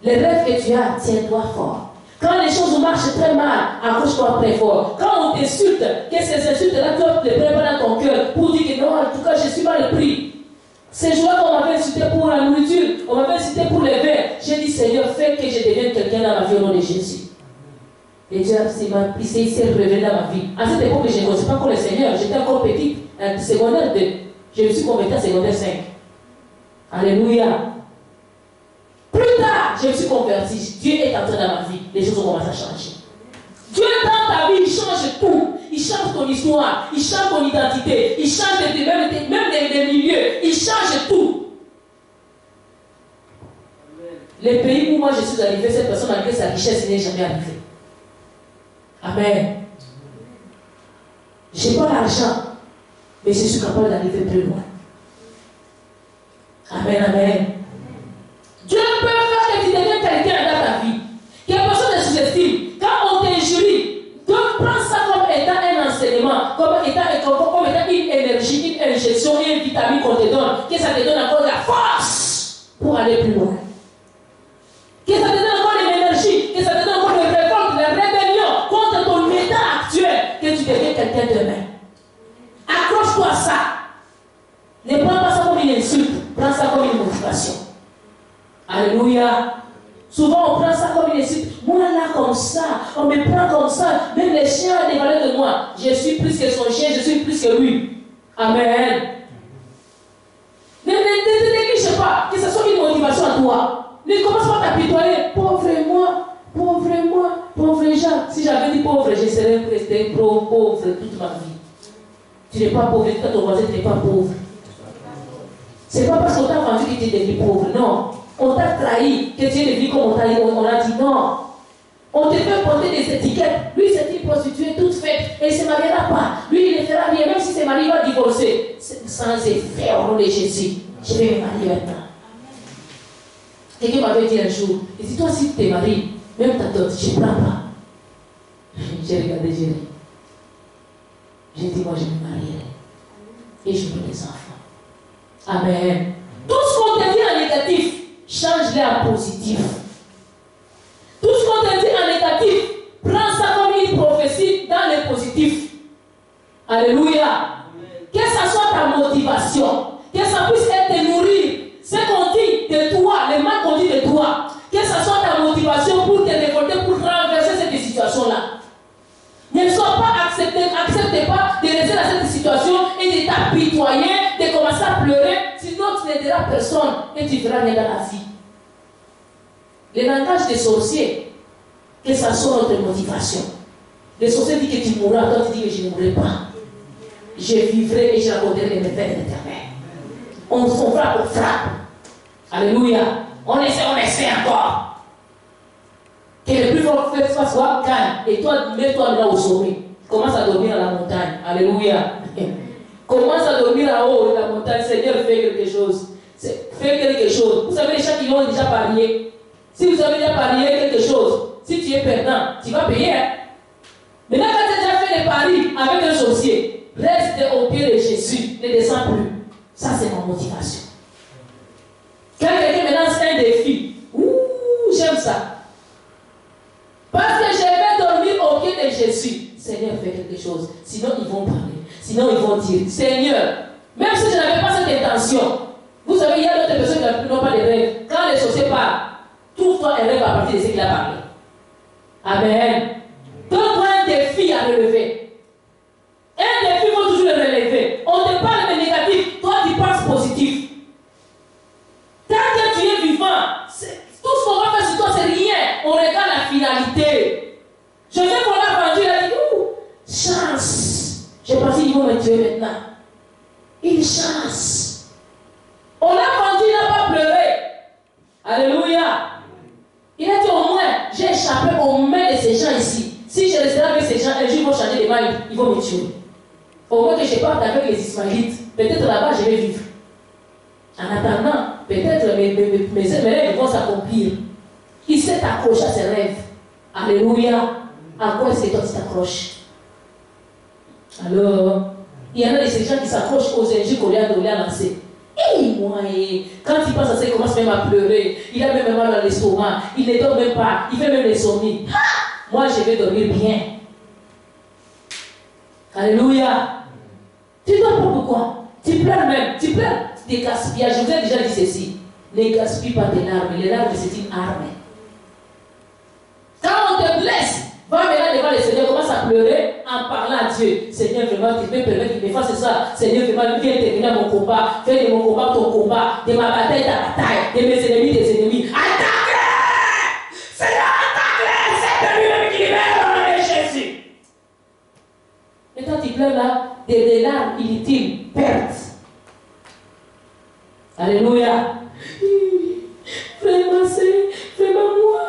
Les rêves que tu as, tiens-toi fort. Quand les choses marchent très mal, accroche-toi très fort. Quand on t'insulte, que ces insultes-là, tu dois les préparer dans ton cœur pour dire que non, en tout cas, je suis mal pris. Ces jours-là, on m'avait insulté pour la nourriture, on m'avait insulté pour les verres. J'ai dit, Seigneur, fais que je devienne quelqu'un dans ma vie au nom de Jésus. Et Dieu s'est révélé dans ma vie. À cette époque, je ne connaissais pas encore le Seigneur. J'étais encore petite, secondaire 2. Je me suis convertie à secondaire 5. Alléluia. Plus tard, je me suis convertie. Dieu est entré dans ma vie. Les choses ont commencé à changer. Dieu dans ta vie, il change tout. Il change ton histoire. Il change ton identité. Il change même des milieux. Il change tout. Les pays où moi je suis arrivé, cette personne malgré sa richesse n'est jamais arrivée. Amen. Je n'ai pas l'argent, mais je suis capable d'arriver plus loin. Amen, amen. Dieu peut faire que tu deviennes quelqu'un dans ta vie. Que personne ne sous-estime. Quand on t'injurie, donc prends ça comme étant un enseignement, comme étant une énergie quelqu'un demain. Accroche-toi à ça. Ne prends pas ça comme une insulte, prends ça comme une motivation. Alléluia. Souvent on prend ça comme une insulte. Moi là comme ça, on me prend comme ça. Même les chiens ont des valeurs de moi. Je suis plus que son chien, je suis plus que lui. Amen. Ne néglige pas que ce soit une motivation à toi. Ne commence pas à t'apitoyer. Pauvre moi, pauvre moi, pauvre Jean. Si j'avais dit pauvre, je serais resté pauvre toute ma vie. Tu n'es pas pauvre, quand ton voisin tu n'es pas pauvre. Ce n'est pas parce qu'on t'a vendu que tu es devenu pauvre, non. On t'a trahi, que tu es devenu comme on a dit, non. On te fait porter des étiquettes. Lui, c'est une prostituée toute faite et il ne se mariera pas. Lui, il ne fera rien, même si ses maris vont divorcer. Sans effet, au nom de Jésus. Je vais me marier maintenant. Quelqu'un m'avait dit un jour, il dit, toi, si tu t'es marié, même ta dot, je ne prends pas. J'ai regardé, j'ai dit. J'ai dit, moi, je me marierai. Et je veux des enfants. Amen. Tout ce qu'on te dit en négatif, change-le en positif. Tout ce qu'on te dit en négatif, prends ça comme une prophétie dans le positif. Alléluia. Que ça soit ta motivation, que ça puisse être nourrir ce qu'on dit de toi, les mal qu'on dit de toi, que ça soit ta motivation pour te révolter, pour renverser cette situation-là. Ne sois pas accepte pas de rester dans cette situation et de t'apitoyer, de commencer à pleurer, sinon tu n'aideras personne et tu verras rien dans la vie. Le langage des sorciers, que ça soit notre motivation. Les sorciers disent que tu mourras, toi tu dis que je ne mourrai pas. Je vivrai et je raconterai les méfaits de l'Éternel. On frappe. Alléluia. On essaie encore. Que le plus fort fait soit calme. Et toi, mets-toi là au sommet. Commence à dormir à la montagne. Alléluia. Commence à dormir là-haut de la montagne. Seigneur, fais quelque chose. Fais quelque chose. Vous savez, les gens qui ont déjà parié. Si vous avez déjà parié quelque chose, si tu es perdant, tu vas payer. Hein? Maintenant, quand tu as déjà fait des paris avec un sorcier, reste au pied de Jésus. Ne descends plus. Ça, c'est ma motivation. Quand quelqu'un me lance un défi, j'aime ça. Parce que je vais dormir au pied de Jésus. Seigneur, fais quelque chose. Sinon, ils vont parler. Sinon, ils vont dire, Seigneur, même si je n'avais pas cette intention, vous savez, il y a d'autres personnes qui n'ont pas de rêves. Quand les sorciers parlent, trouve-toi un rêve à partir de ce qu'il a parlé. Amen. Donne-toi un défi à relever. Un défi, il faut toujours le relever. On te parle de négatif, toi tu penses positif. Tant que tu es vivant, tout ce qu'on va faire sur toi, c'est rien. On regarde la finalité. Je sais qu'on l'a vendu, il a dit, chance. J'ai pensé qu'ils vont me tuer maintenant. Une chance. On l'a vendu, il n'a pas pleuré. Alléluia. Il a dit au moins, j'ai échappé aux mains de ces gens ici. Si je resterai avec ces gens, un jour ils vont changer de main, ils vont me tuer. Au moins que je parte avec les Ismaélites, peut-être là-bas je vais vivre. En attendant, peut-être mes rêves vont s'accomplir. Il s'est accroché à ses rêves. Alléluia. À quoi est-ce que toi tu t'accroches? Alors, il y en a de ces gens qui s'accrochent aux injures qu'on lui a lancées. Et moi, quand il pense à ça, il commence même à pleurer. Il a même mal dans l'estomac. Il ne dort même pas. Il fait même l'insomnie. Moi, je vais dormir bien. Alléluia. Tu ne dors pas pourquoi? Tu pleures même. Tu pleures des gaspillages. Je vous ai déjà dit ceci. Ne gaspille pas tes larmes. Les larmes, c'est une arme. Quand on te blesse, va maintenant devant le Seigneur, commence à pleurer en parlant à Dieu. Seigneur, vraiment, tu peux permettre qu'il me fasse ça. Seigneur, vraiment, viens terminer mon combat. Fais de mon combat ton combat. De ma bataille ta bataille. De mes ennemis tes ennemis. Attaque-les! Seigneur, attaque-les! C'est lui-même qui libère au nom de Jésus. Et quand tu pleures là, des larmes inutiles, pertes. Alléluia. Vraiment, c'est vraiment moi.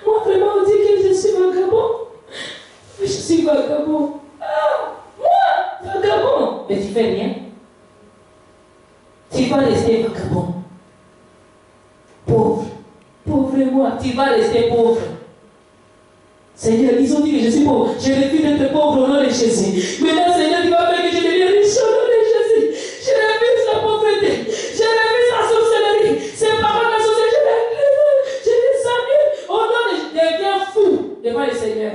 Moi, vraiment, on dit que je suis vagabond. Je suis vagabond. Ah, moi, vagabond. Mais tu fais rien. Tu vas rester vagabond. Pauvre. Pauvre moi. Tu vas rester pauvre. Seigneur, ils ont dit que je suis pauvre. Je refuse d'être pauvre au nom de Jésus. Maintenant, Seigneur, tu vas faire que je devienne riche au nom de Jésus. Je refuse la pauvreté. Je refuse la sorcellerie. C'est pas ma sorcellerie. Je descends au nom de Jésus. Deviens fou devant le Seigneur.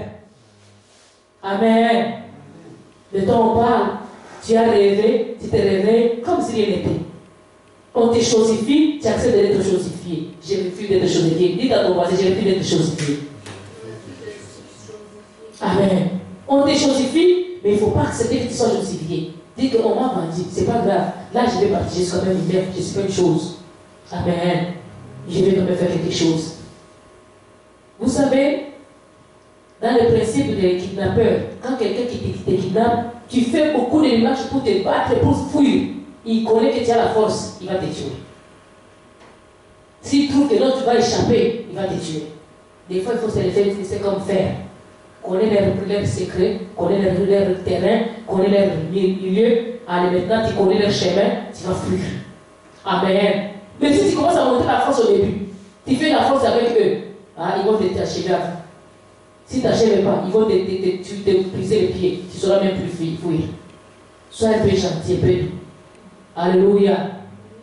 Amen. Le temps on parle, tu as rêvé, tu te réveilles comme si rien n'était. On te chosifie, tu acceptes d'être chosifié. J'ai refusé d'être chosifié. Dis à ton voisin, j'ai refusé d'être chosifié. Amen. On te chosifie, mais il ne faut pas accepter que tu sois chosifié. Dis qu'on m'a vendu, c'est pas grave. Là, je vais partir, je suis quand même une mère, je suis pas une chose. Amen. Je vais quand même faire quelque chose. Vous savez, dans le principe des kidnappeurs, quand quelqu'un qui te kidnappe, tu fais beaucoup de démarches pour te battre, pour fuir. Il connaît que tu as la force, il va te tuer. S'il trouve que non, tu vas échapper, il va te tuer. Des fois, il faut se laisser, c'est comme faire. Connaître leurs secrets, connaître leur terrain, connaître leur milieu. Allez, maintenant, tu connais leur chemin, tu vas fuir. Amen. Mais si tu commences à monter la force au début, tu fais la force avec eux, ils vont t'achever à vous. Si tu n'achèves pas, ils vont te briser les pieds. Tu ne sauras même plus fuir. Sois un peu gentil, un peu doux. Alléluia.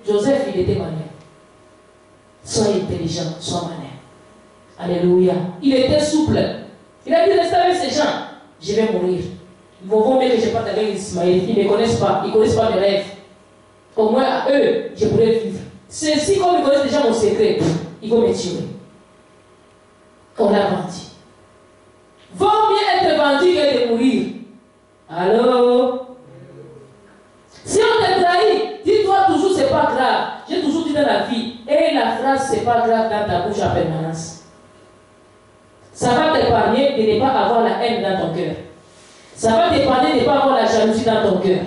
Joseph, il était malin. Sois intelligent, sois malin. Alléluia. Il était souple. Il a dit, restez avec ces gens. Je vais mourir. Ils vont voir que je parte avec Ismaël. Ils ne me connaissent pas. Ils ne connaissent pas mes rêves. Au moins, à eux, je pourrais vivre. Ceux-ci, comme ils connaissent déjà mon secret, ils vont me tuer. On l'a vendu. Vaut mieux être vendu que de mourir. Allô? Si on te trahit, dis-toi toujours c'est pas grave. J'ai toujours dit dans la vie, et la phrase c'est pas grave dans ta bouche en permanence. Ça va t'épargner de ne pas avoir la haine dans ton cœur. Ça va t'épargner de ne pas avoir la jalousie dans ton cœur.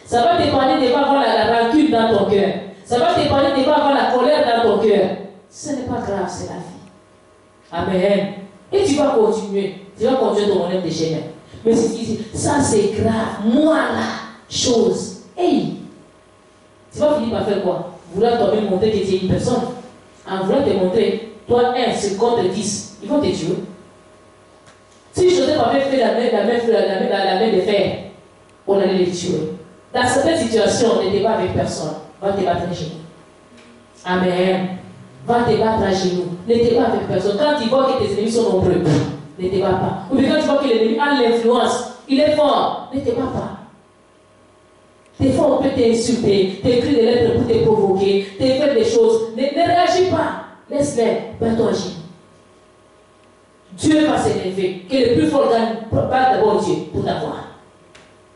Ça va t'épargner de ne pas avoir la rancune dans ton cœur. Ça va t'épargner de ne pas avoir la colère dans ton cœur. Ce n'est pas grave, c'est la vie. Amen. Et tu vas continuer. Tu vas continuer ton honnête de chemin. Mais si ça c'est grave, moi là, chose. Hey, tu vas finir par faire quoi? Vouloir toi-même montrer que tu es une personne. En voulant te montrer, toi 1, c'est contre 10. Ils vont te tuer. Si Joseph avait fait la main de fer, on allait les tuer. Dans certaines situations, on n'était pas avec personne. Va te battre à genoux. Amen. Va te battre à genoux. N'était pas avec personne. Quand tu vois que tes ennemis sont nombreux, ne te bats pas. Ou bien quand tu vois que l'ennemi a l'influence, il est fort, ne te bats pas. Des fois, on peut t'insulter, t'écrire des lettres pour te provoquer, te faire des choses. Ne réagis pas. Laisse-les. Bats-toi à genoux. Dieu va s'élever. Que le plus fort gagne, bat d'abord Dieu pour t'avoir.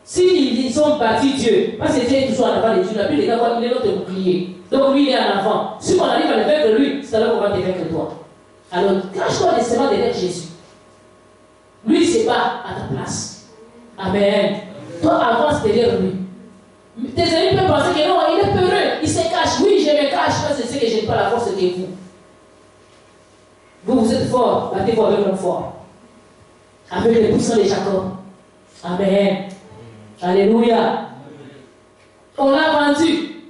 S'ils ont battu Dieu, parce que Dieu est toujours en avant de Dieu, la Bible est d'accord, il est notre bouclier. Donc lui, il est en avant. Si on arrive à le vaincre lui, c'est alors qu'on va te vaincre toi. Alors, cache-toi nécessairement derrière Jésus. Lui, c'est pas à ta place. Amen. Toi, avance derrière lui. Tes amis peuvent penser que non, il est peureux, il se cache. Oui, je me cache parce que c'est que je n'ai pas la force que vous. Vous êtes fort, battez-vous avec l'homme fort. Avec les puissants de Jacob. Amen. Alléluia. On l'a vendu.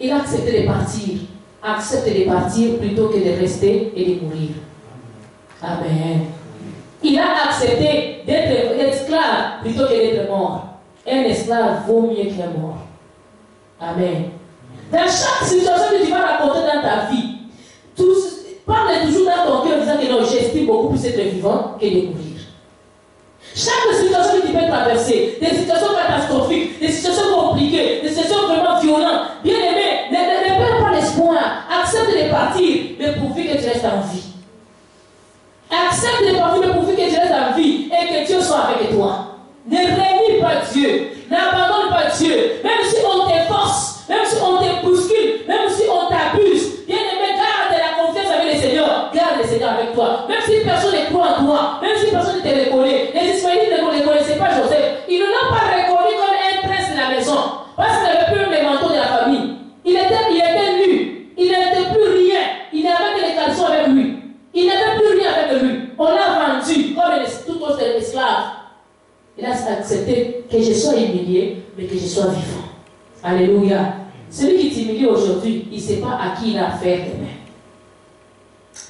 Il a accepté de partir. Accepte de partir plutôt que de rester et de mourir. Amen. Il a accepté d'être esclave plutôt que d'être mort. Un esclave vaut mieux qu'un mort. Amen. Dans chaque situation que tu vas raconter dans ta vie, parle toujours dans ton cœur en disant que non, j'estime beaucoup plus être vivant que de mourir. Chaque situation que tu peux traverser, des situations catastrophiques, des situations compliquées, des situations vraiment violentes, bien aimé, ne perds pas l'espoir. Accepte de partir, mais pourvu que tu restes en vie. Accepte de partir, mais pourvu que tu restes en vie et que Dieu soit avec toi. Ne renie pas Dieu, n'abandonne pas Dieu, même si on t'efforce, même si on te bouscule, même si on t'abuse. Bien aimé, garde la confiance avec le Seigneur, garde le Seigneur avec toi. Même si personne ne croit en toi, même si personne ne te reconnaît, les Ismaélites ne reconnaissaient pas Joseph. Ils ne l'ont pas reconnu comme un prince de la maison, parce qu'il n'avait plus les manteaux de la famille. Il était nu, il n'était plus rien, il n'avait que les caleçons avec lui. Il n'avait plus rien avec lui. On l'a vendu comme tout autre esclave. Il a accepté que je sois humilié, mais que je sois vivant. Alléluia. Celui qui t'humilie aujourd'hui, il ne sait pas à qui il a affaire demain.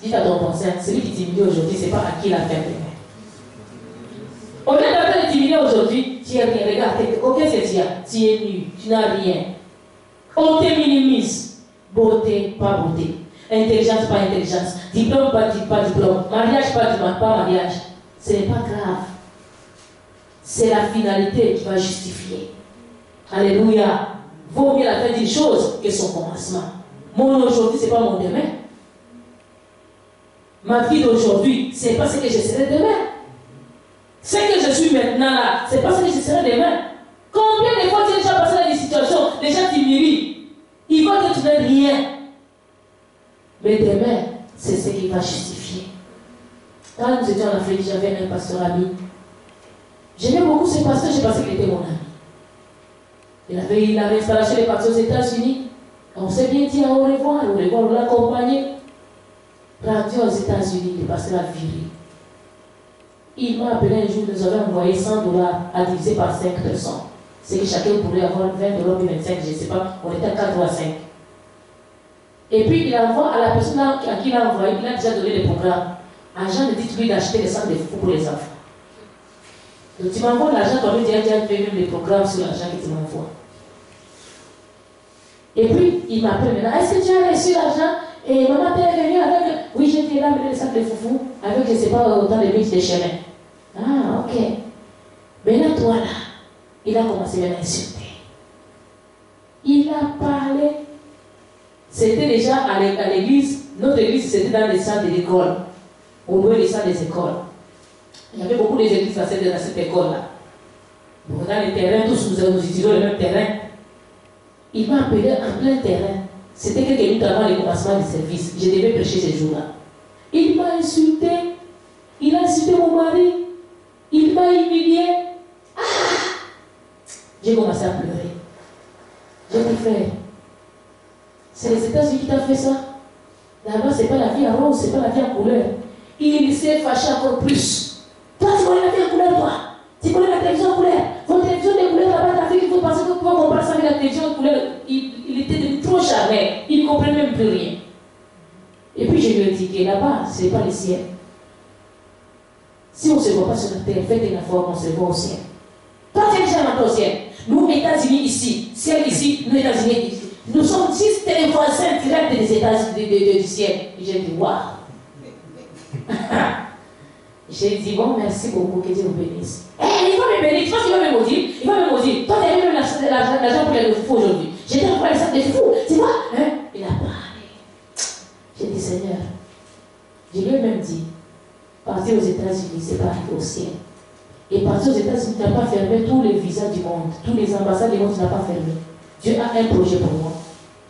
Dites à ton voisin, celui qui t'humilie aujourd'hui, il ne sait pas à qui il a affaire demain. Au lieu de t'humilier aujourd'hui, tu n'as rien. Regarde, aucun c'est tu es nu, tu n'as rien. On te minimise. Beauté, pas beauté. Intelligence, pas intelligence. Diplôme, pas diplôme. Mariage, pas mariage. Ce n'est pas grave. c'est la finalité qui va justifier. Alléluia. Vaut mieux la fin d'une chose que son commencement. Mon aujourd'hui, ce n'est pas mon demain. Ma vie d'aujourd'hui, ce n'est pas ce que je serai demain. Ce que je suis maintenant là, ce n'est pas ce que je serai demain. Combien de fois tu as déjà passé dans des situations, les gens t'humilient, ils voient que tu n'es rien. Mais demain, c'est ce qui va justifier. Quand nous étions en Afrique, j'avais un pasteur ami. J'aimais beaucoup ce pasteur, je pensais qu'il était mon ami. Il avait installé chez les partis aux États-Unis. On s'est bien dit au revoir, on l'a accompagné. Rendu aux États-Unis, le pasteur a viré. Il m'a appelé un jour, nous avons envoyé $100 à diviser par 5 personnes. C'est que chacun pourrait avoir $20 ou 25, je ne sais pas, on était à 4 ou à 5. Et puis il envoie à la personne à qui il a envoyé, il a déjà donné le programme. Agent, dites-lui d'acheter des centres de fous pour les enfants. Donc tu m'envoies l'argent, toi, tu as déjà fait même les programmes sur l'argent que tu m'envoies. Et puis, il m'appelle maintenant, est-ce que tu as reçu l'argent? Et maman, tu es venu avec, oui, j'étais là, avec les sacs de foufou, avec, je ne sais pas, autant de mix de chemin. Ah, ok. Maintenant, toi là, il a commencé à m'insulter. Il a parlé. C'était déjà à l'église, notre église, c'était dans les salles de l'école. On louait les salles des écoles. Il y avait beaucoup d'églises dans cette école-là. Donc, dans les terrains, tous nous utilisions le même terrain. Il m'a appelé en plein terrain. C'était quelques minutes avant le commencement du service. Je devais prêcher ce jour-là. Il m'a insulté. Il a insulté mon mari. Il m'a humilié. Ah! J'ai commencé à pleurer. J'ai dit, frère, c'est les États-Unis qui t'ont fait ça. Là-bas, ce n'est pas la vie en rose, ce n'est pas la vie en couleur. Il s'est fâché encore plus. Toi, tu connais la vie en couleur, toi. Tu connais la télévision en couleur. Votre télévision de couleur là-bas en Afrique, il faut penser que tu vas comparer ça avec la télévision en couleur. Il était devenu trop charnel. Il ne comprenait même plus rien. Et puis je lui ai dit que là-bas, ce n'est pas le ciel. Si on ne se voit pas sur la terre, faites une effort, on se voit au ciel. Toi, tu es déjà rentré au ciel. Nous, États-Unis ici, ciel ici, nous, États-Unis ici. Nous sommes 6 voisins directs des États-Unis du ciel. Et j'ai dit, waouh. J'ai dit, bon, merci beaucoup, que Dieu vous bénisse. Il va me bénir, tu penses qu'il va me maudire? Il va me maudire. Toi, tu as même l'argent pour les fous aujourd'hui. J'ai dit, on va les sacs de fous. Tu vois? Il a parlé. J'ai dit, Seigneur, je lui ai même dit, partir aux États-Unis, c'est pas arriver au ciel. Et partir aux États-Unis, tu n'as pas fermé tous les visas du monde, tous les ambassades du monde, tu n'as pas fermé. Dieu a un projet pour moi.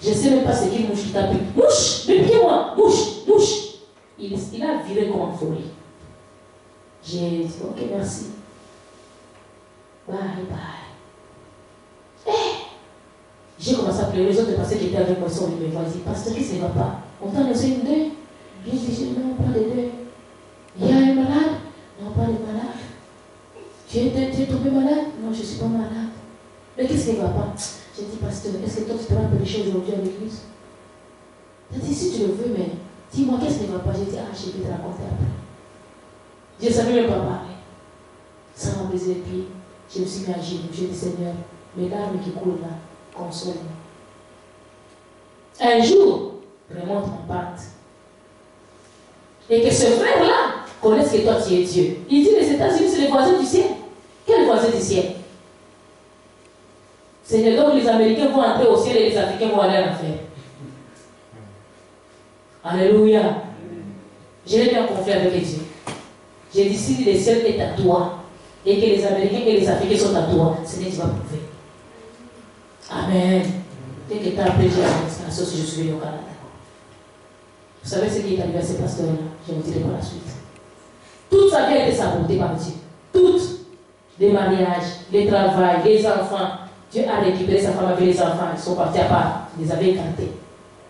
Je ne sais même pas ce qu'il mouche qui t'a pris. Mouche, méfiez-moi, mouche, mouche. Il a viré comme un folie. J'ai dit, ok, merci. Bye, bye. J'ai commencé à pleurer. Les autres pasteurs qui étaient avec moi sont venus me voir. Ils disent, pasteur, qu'est-ce qui ne va pas? On t'a laissé une deuil? J'ai dit, non, pas de deuil. Il y a un malade? Non, pas de malade. Tu es tombé malade? Non, je ne suis pas malade. Mais qu'est-ce qui ne va pas? J'ai dit, pasteur, est-ce que toi tu pourras prêcher aujourd'hui à l'église? Il a dit, si tu le veux, mais dis-moi, qu'est-ce qui ne va pas? J'ai dit, je vais te raconter après. Je ne savais même pas parler. Ça m'a brisé les pieds. Je me suis mis à genoux. J'ai dit, Seigneur, mes larmes qui coulent là, console-moi. Un jour, remonte mon pacte. Et que ce frère-là connaisse que toi tu es Dieu. Il dit, les États-Unis, c'est les voisins du ciel. Quels voisins du ciel? Seigneur, donc les Américains vont entrer au ciel et les Africains vont aller en enfer. Alléluia. Je l'ai bien confié avec Dieu. J'ai dit, si le ciel est à toi, et que les Américains et les Africains sont à toi, Seigneur, tu vas prouver. Amen. Quelques temps après, j'ai la destination si je suis venu au Canada. Vous savez ce qui est arrivé à ces pasteurs-là? Je vous dirai par la suite. Toute sa vie a été sabotée par Dieu. Toutes. Les mariages, les travails, les enfants. Dieu a récupéré sa femme avec les enfants. Ils sont partis à part. Ils les avaient écartés.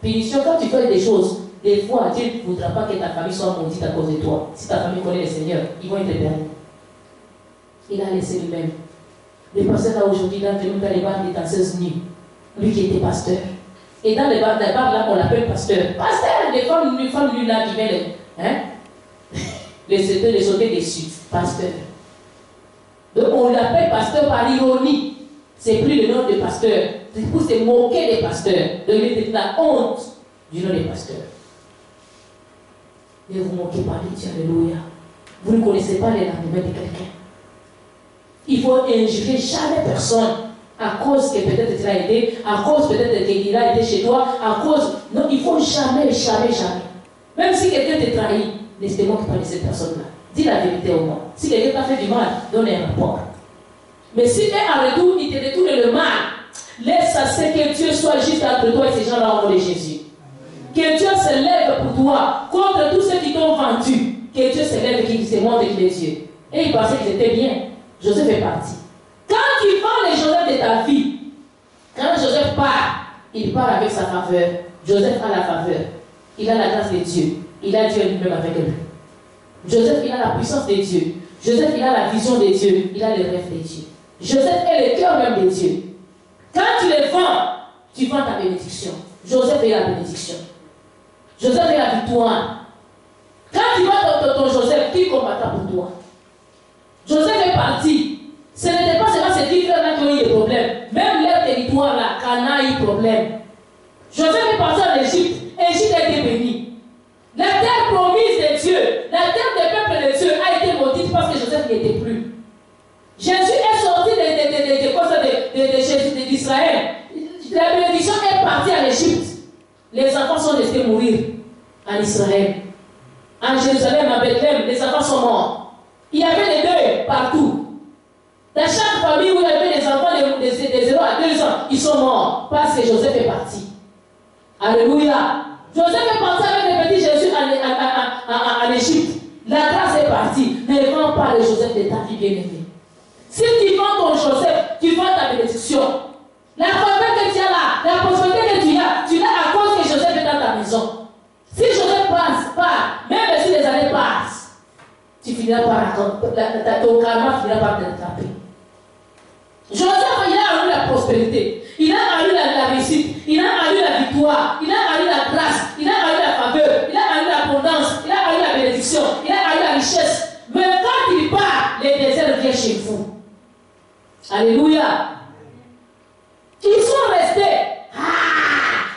Punition, quand tu fais des choses, des fois, Dieu ne voudra pas que ta famille soit maudite à cause de toi. Si ta famille connaît le Seigneur, ils vont être perdus. Il a laissé lui-même. Le pasteur là aujourd'hui, il a venu dans les bars des danseuses nues. Lui qui était pasteur. Et dans les bars là, on l'appelle pasteur. Pasteur, les femmes nues là qui viennent, les sauter dessus. Pasteur. Donc on l'appelle pasteur par ironie. C'est plus le nom de pasteur. C'est pour se moquer des pasteurs. Donc il est la honte du nom des pasteurs. Ne vous moquez pas de Dieu, alléluia. Vous ne connaissez pas les lendemains de quelqu'un. Il faut injurer jamais personne à cause que peut-être tu l'as aidé, à cause peut-être qu'il a été chez toi, à cause... Non, il ne faut jamais, jamais, jamais. Même si quelqu'un te trahit, laisse-moi parler de cette personne-là. Dis la vérité au moins. Si quelqu'un t'a fait du mal, donne un rapport. Mais si en retour, il te détourne le mal, laisse à ce que Dieu soit juste entre toi et ces gens-là au nom de Jésus. Que Dieu se lève pour toi contre tous ceux qui t'ont vendu. Que Dieu se lève et qu'il se montre qu'il est Dieu. Et il pensait qu'il était bien. Joseph est parti. Quand tu vends les Joseph de ta vie, quand Joseph part, il part avec sa faveur. Joseph a la faveur. Il a la grâce de Dieu. Il a Dieu lui-même avec lui. Joseph, il a la puissance de Dieu. Joseph, il a la vision de Dieu. Il a le rêve de Dieu. Joseph est le cœur même de Dieu. Quand tu les vends, tu vends ta bénédiction. Joseph est la bénédiction. Joseph est la victoire. Quand tu vends ton Joseph, qui combattra pour toi? Joseph est parti. Ce n'était pas seulement ces 10 frères-là qui ont eu des problèmes. Même leur territoire, là, Cana a eu problème. Joseph est parti en Égypte. Égypte a été bénie. La terre promise de Dieu, la terre des peuples de Dieu a été maudite parce que Joseph n'y était plus. Jésus est sorti d'Israël. La bénédiction est partie en Égypte. Les enfants sont restés mourir en Israël. En Jérusalem, à Bethléem, les enfants sont morts. Il y avait les deuils partout. Dans chaque famille où il y avait des enfants de 0 à 2 ans, ils sont morts parce que Joseph est parti. Alléluia. Joseph est parti avec le petit Jésus en Égypte. La grâce est partie. Ne vends pas le Joseph de ta vie bien-aimée. Si tu vends ton Joseph, tu vends ta bénédiction. La faveur que tu as là, la prospérité que tu l'as à cause que Joseph est dans ta maison. Si Joseph part, même si les années passent, tu finiras par ton karma finira par te rattraper. Joseph, il a eu la prospérité, il a eu la réussite, il a eu la victoire, il a eu la grâce, il a eu la faveur, il a eu l'abondance, il a eu la bénédiction, il a eu la richesse. Mais quand il part, les déserts viennent chez vous. Alléluia. Ils sont restés.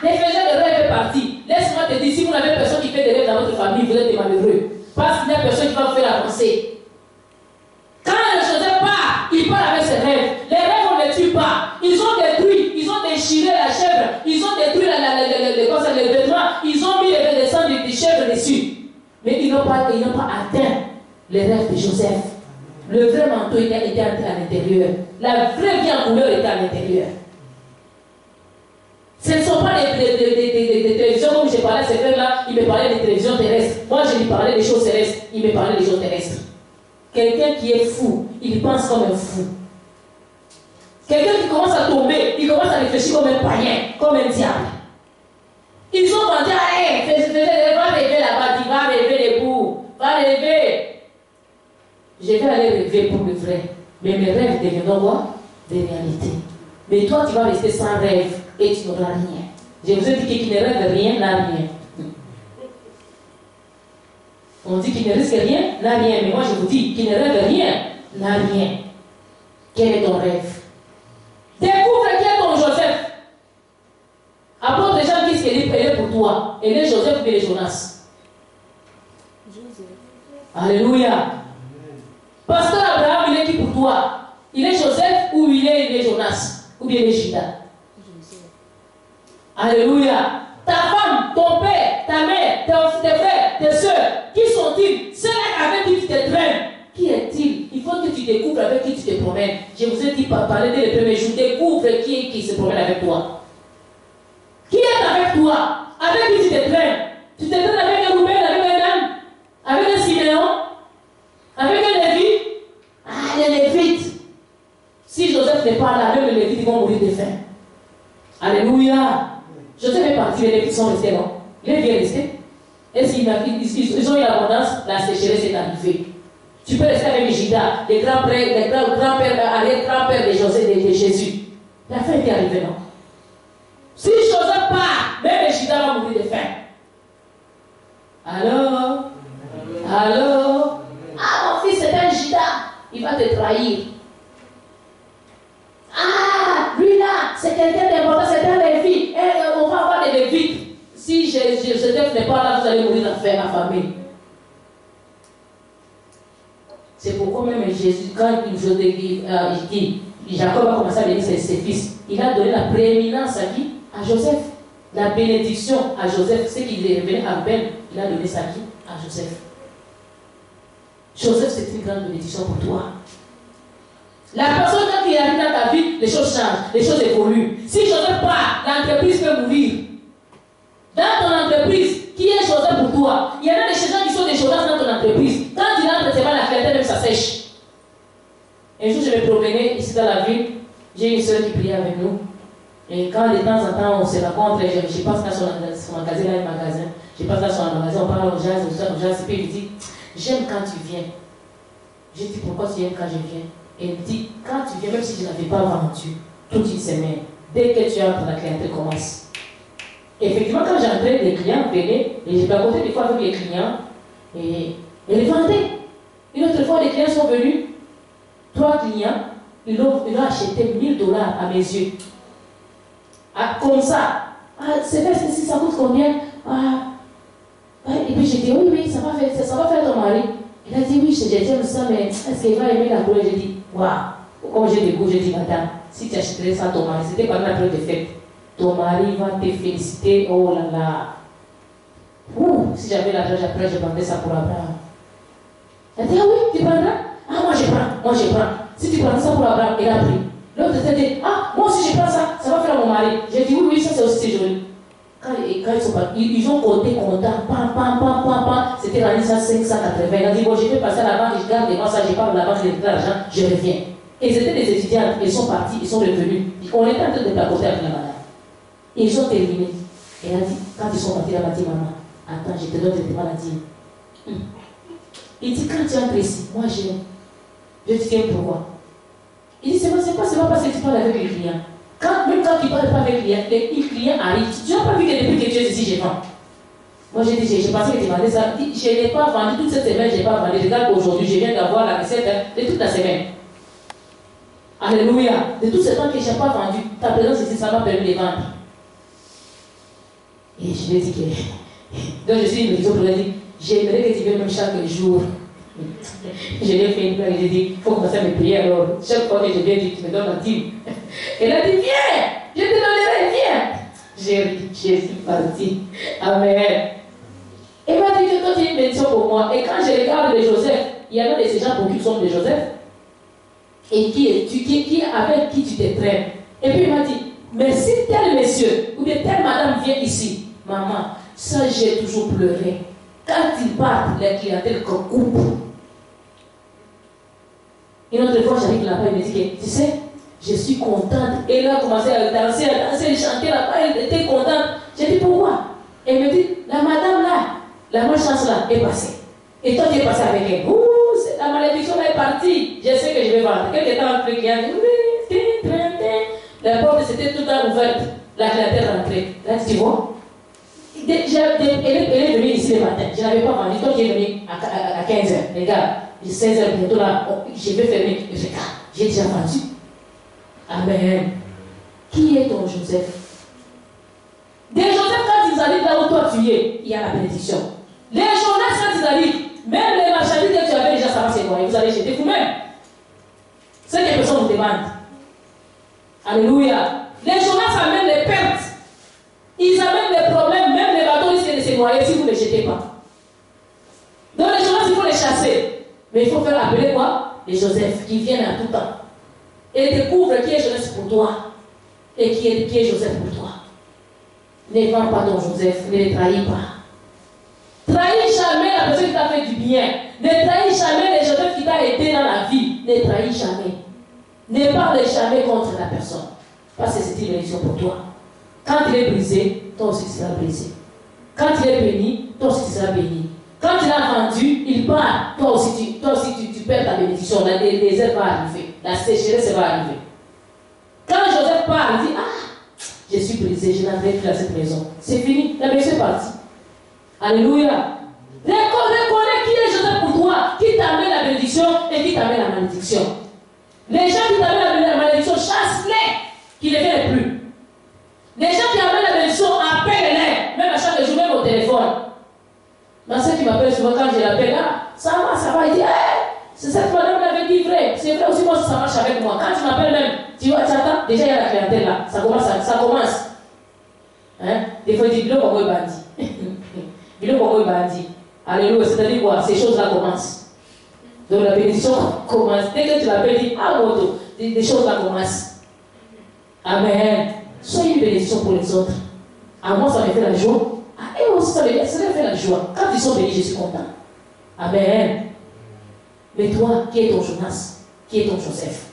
Les faiseurs de rêve est parti. Laisse-moi te dire, si vous n'avez personne qui fait des rêves dans votre famille, vous êtes des malheureux. Parce qu'il n'y a personne qui va vous faire avancer. Quand le Joseph part, il part avec ses rêves. Les rêves, on ne les tue pas. Ils ont détruit, ils ont déchiré la chèvre, ils ont détruit les vêtements, ils ont mis les sangs des chèvres dessus. Mais ils n'ont pas atteint les rêves de Joseph. Le vrai manteau était à l'intérieur. La vraie vie en couleur était à l'intérieur. Ce ne sont pas des télévisions comme j'ai parlé à ces frères-là, ils me parlaient des télévisions terrestres. Moi, je lui parlais des choses célestes, il me parlait des choses terrestres. Quelqu'un qui est fou, il pense comme un fou. Quelqu'un qui commence à tomber, il commence à réfléchir comme un païen, comme un diable. Ils ont vendu à va rêver là-bas, va rêver debout, va rêver. Je vais aller rêver pour le vrai. Mais mes rêves deviendront quoi? Des réalités. Mais toi, tu vas rester sans rêve et tu n'auras rien. Je vous ai dit que qui ne rêve rien n'a rien. On dit qu'il ne risque rien n'a rien. Mais moi, je vous dis qu'il ne rêve rien n'a rien. Quel est ton rêve? Découvre qui est ton Joseph. Apporte les gens qui se disent elle est pour toi. Elle est Joseph ou elle est Jonas? Joseph. Alléluia. Pasteur Abraham, il est qui pour toi? Il est Joseph ou il est Jonas? Ou bien il est Judas? Alléluia. Ta femme, ton père, ta mère, tes frères, tes soeurs, qui sont-ils? Ceux-là avec qui tu te traînes. Qui est-il? Il faut que tu découvres avec qui tu te promènes. Je vous ai dit par parler dès le premier jour. Découvre qui se promène avec toi. Qui est avec toi? Avec qui tu te traînes? Tu te traînes avec un Rouben, avec un Dan, avec un Siméon, avec un Lévi? Ah, les Lévites. Si Joseph n'est pas là, même les Lévites vont mourir de faim. Alléluia. Joseph est parti, les Lévites sont restés, non? Il est bien resté. Est-ce qu'ils ont eu l'abondance? La sécheresse est arrivée. Tu peux rester avec les Judas, les grands-pères, arrière-grands-pères de Jésus. La fin est arrivée, non? Si Joseph part, même les Judas vont mourir de faim. Alors? Ah, mon fils, c'est un Judas. Il va te trahir. Ah, lui là, c'est quelqu'un d'important, c'est un Lévi. On va avoir des Lévites. Si Joseph n'est pas là, vous allez mourir d'enfer, ma famille. C'est pourquoi même Jésus, quand Jacob a commencé à bénir ses fils, il a donné la prééminence à qui? À Joseph. La bénédiction à Joseph, ce qu'il est revenu à Ben, il a donné sa vie à Joseph. Joseph, c'est une grande bénédiction pour toi. La personne, quand il arrive dans ta vie, les choses changent, les choses évoluent. Si Joseph part, l'entreprise peut mourir. Dans ton entreprise, qui est Joseph pour toi? Il y en a des gens qui sont des Jonas dans ton entreprise. Quand il entre, c'est pas la clientèle, même ça sèche. Un jour, je me promenais ici dans la ville. J'ai une soeur qui priait avec nous. Et quand de temps en temps on se rencontre, je passe dans son magasin, là, un magasin. Je passe dans son magasin, on parle, on jase, et puis il me dit, j'aime quand tu viens. Je dis, pourquoi tu aimes quand je viens? Et il me dit, quand tu viens, même si je n'avais pas vendu toute une semaine, dès que tu entres, la clientèle commence. Effectivement, quand j'entrais, les clients venaient, et j'ai papoté des fois avec les clients, et les vendaient. Une autre fois, les clients sont venus, 3 clients, ils ont acheté $1000 à mes yeux. Ah, comme ça. Ah, c'est vrai, si ça coûte combien? Et puis j'ai dit, oui, ça va faire ton mari. Il a dit, oui, j'aime ça, mais est-ce qu'il va aimer la couleur? J'ai dit, waouh. Comme j'ai des goûts, j'ai dit, madame, si tu achèterais ça à ton mari, c'était pendant la période de fête. Ton mari va te féliciter, oh là là. Si j'avais l'argent, après, je prendrais ça pour Abraham. Elle dit, ah oui, tu prendras? Ah, moi je prends. Si tu prends ça pour Abraham, il a pris. L'autre s'est dit, ah, moi aussi je prends ça, ça va faire mon mari. J'ai dit, oui, ça c'est aussi joli. Quand ils sont partis, ils ont compté content, c'était la liste à 580. Il a dit, bon, je vais passer à la banque, je garde moi ça, je parle de la banque, je récupère l'argent, je reviens. Et ils étaient des étudiants, ils sont partis, ils sont revenus. On était en train de placoter avec la madame. Et ils ont terminé. Et elle a dit, quand ils sont partis, elle m'a dit, maman, attends, je te donne tes maladies. Il dit, quand tu entres ici, moi j'aime. Je dis, tiens, pourquoi? Il dit, c'est pas parce que tu parles avec les clients. Même quand tu ne parles pas avec les clients arrivent. Tu n'as pas vu que depuis que tu es ici, je vends. Moi, j'ai dit, j'ai pensé que tu vendais ça. Je n'ai pas vendu toute cette semaine, je n'ai pas vendu. Regarde, aujourd'hui, je viens d'avoir la recette de toute la semaine. Alléluia. De tout ce temps que je n'ai pas vendu, ta présence ici, ça m'a permis de vendre. Et je lui ai dit que. Donc, je suis une maison pour lui dire, j'aimerais que tu viennes même chaque jour. Je lui ai fait une blague, j'ai dit, il faut commencer à me payer alors. Chaque fois que je viens, tu me donnes la dîme. Elle a dit, viens, je te donnerai, viens. J'ai ri, je suis partie. Amen. Elle m'a dit que toi tu es une bénédiction pour moi. Et quand je regarde les Joseph, il y en a de ces gens pour qui sont des Joseph. Et qui avec qui tu te traînes. Et puis il m'a dit, mais si tel monsieur ou bien telle madame vient ici, maman, ça j'ai toujours pleuré. Quand il part, les clientèles coupent. Une autre fois, j'arrive là-bas, il me dit que, tu sais, je suis contente. Et là, elle a commencé à danser, chanter là-bas, elle était contente. J'ai dit, pourquoi? Elle me dit, la madame là, la malchance là est passée. Et toi, tu es passé avec elle. La malédiction là est partie. Je sais que je vais vendre. Quelqu'un était en train de dire, la porte c'était tout le temps ouverte. La clientèle rentrait. Là, tu vois, elle est venue ici le matin. Je n'avais pas vendu. Donc, j'ai venu à 15h. Regarde, 16h bientôt là, je vais fermer. Regarde, j'ai déjà vendu. Amen. Qui est ton Joseph? Des Joseph, quand ils arrivent là où toi tu es, il y a la bénédiction. Les Jonas, quand ils arrivent, même les marchandises que tu avais déjà, ça va se voir. Vous allez jeter vous-même. C'est que personne vous demande. Alléluia. Les Jonas amènent les pertes. Ils amènent les problèmes. Même les bateaux risquent de se noyer si vous ne les jetez pas. Donc les Jonas, il faut les chasser. Mais il faut faire appeler quoi? Les Joseph qui viennent à tout temps. Et découvre qui est Jonas pour toi. Et qui est Joseph pour toi. Ne vends pas ton Joseph. Ne les trahis pas. Trahis jamais la personne qui t'a fait du bien. Ne trahis jamais les Joseph qui t'a aidé dans la vie. Ne trahis jamais. Ne parle jamais contre la personne. Parce que c'est une bénédiction pour toi. Quand il est brisé, toi aussi tu seras brisé. Quand il est béni, toi aussi tu seras béni. Quand il a vendu, il part. Toi aussi tu perds ta bénédiction. La désert va arriver. La sécheresse va arriver. Quand Joseph part, il dit, je suis brisé, je n'entrerai plus dans cette maison. C'est fini, la maison est partie. Alléluia. Reconnais qui est Joseph pour toi, qui t'amène la bénédiction et qui t'amène la malédiction. Les gens qui t'amènent la malédiction, chasse-les, qu'ils ne viennent plus. Les gens qui amènent la bénédiction, appelle-les, même à chaque jour, même au téléphone. Ma soeur qui m'appelle souvent quand je l'appelle, ça va, il dit, c'est cette fois ça marche avec moi. Quand tu m'appelles même, tu attends, déjà il y a la clientèle là. Ça commence. Hein? Des fois, il dit, Bilo Kongo est bandit. Bilo Kongo est bandit. Alléluia, c'est-à-dire quoi? Ces choses-là commencent. Donc la bénédiction commence. Dès que tu l'appelles, dis, ah, moto, des choses-là commencent. Amen. Soyez une bénédiction pour les autres. À moi, ça me fait la joie. À eux aussi, ça me fait la joie. Quand ils sont bénis, je suis content. Amen. Mais toi, qui est ton Jonas? Qui est ton Joseph?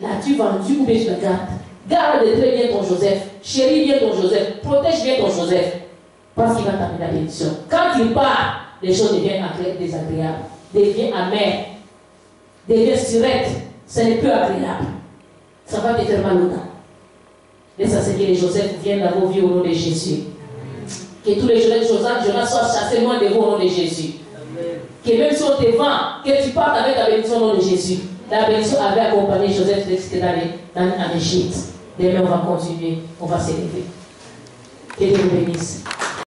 L'as-tu vendu ou bien tu le gardes? Garde très bien ton Joseph. Chéris bien ton Joseph. Protège bien ton Joseph. Parce qu'il va t'amener la bénédiction. Quand il part, les choses deviennent désagréables. Deviennent amères. Deviennent surettes. Ce n'est plus agréable. Ça va te faire mal au temps. Laisse à ce que les Joseph viennent dans vos vies au nom de Jésus. Que tous les Jonas soient chassés loin de vous au nom de Jésus. Que même si on te vend, que tu partes avec la bénédiction au nom de Jésus. La bénédiction avait accompagné Joseph en Égypte. Demain, on va continuer, on va s'élever. Que Dieu vous bénisse.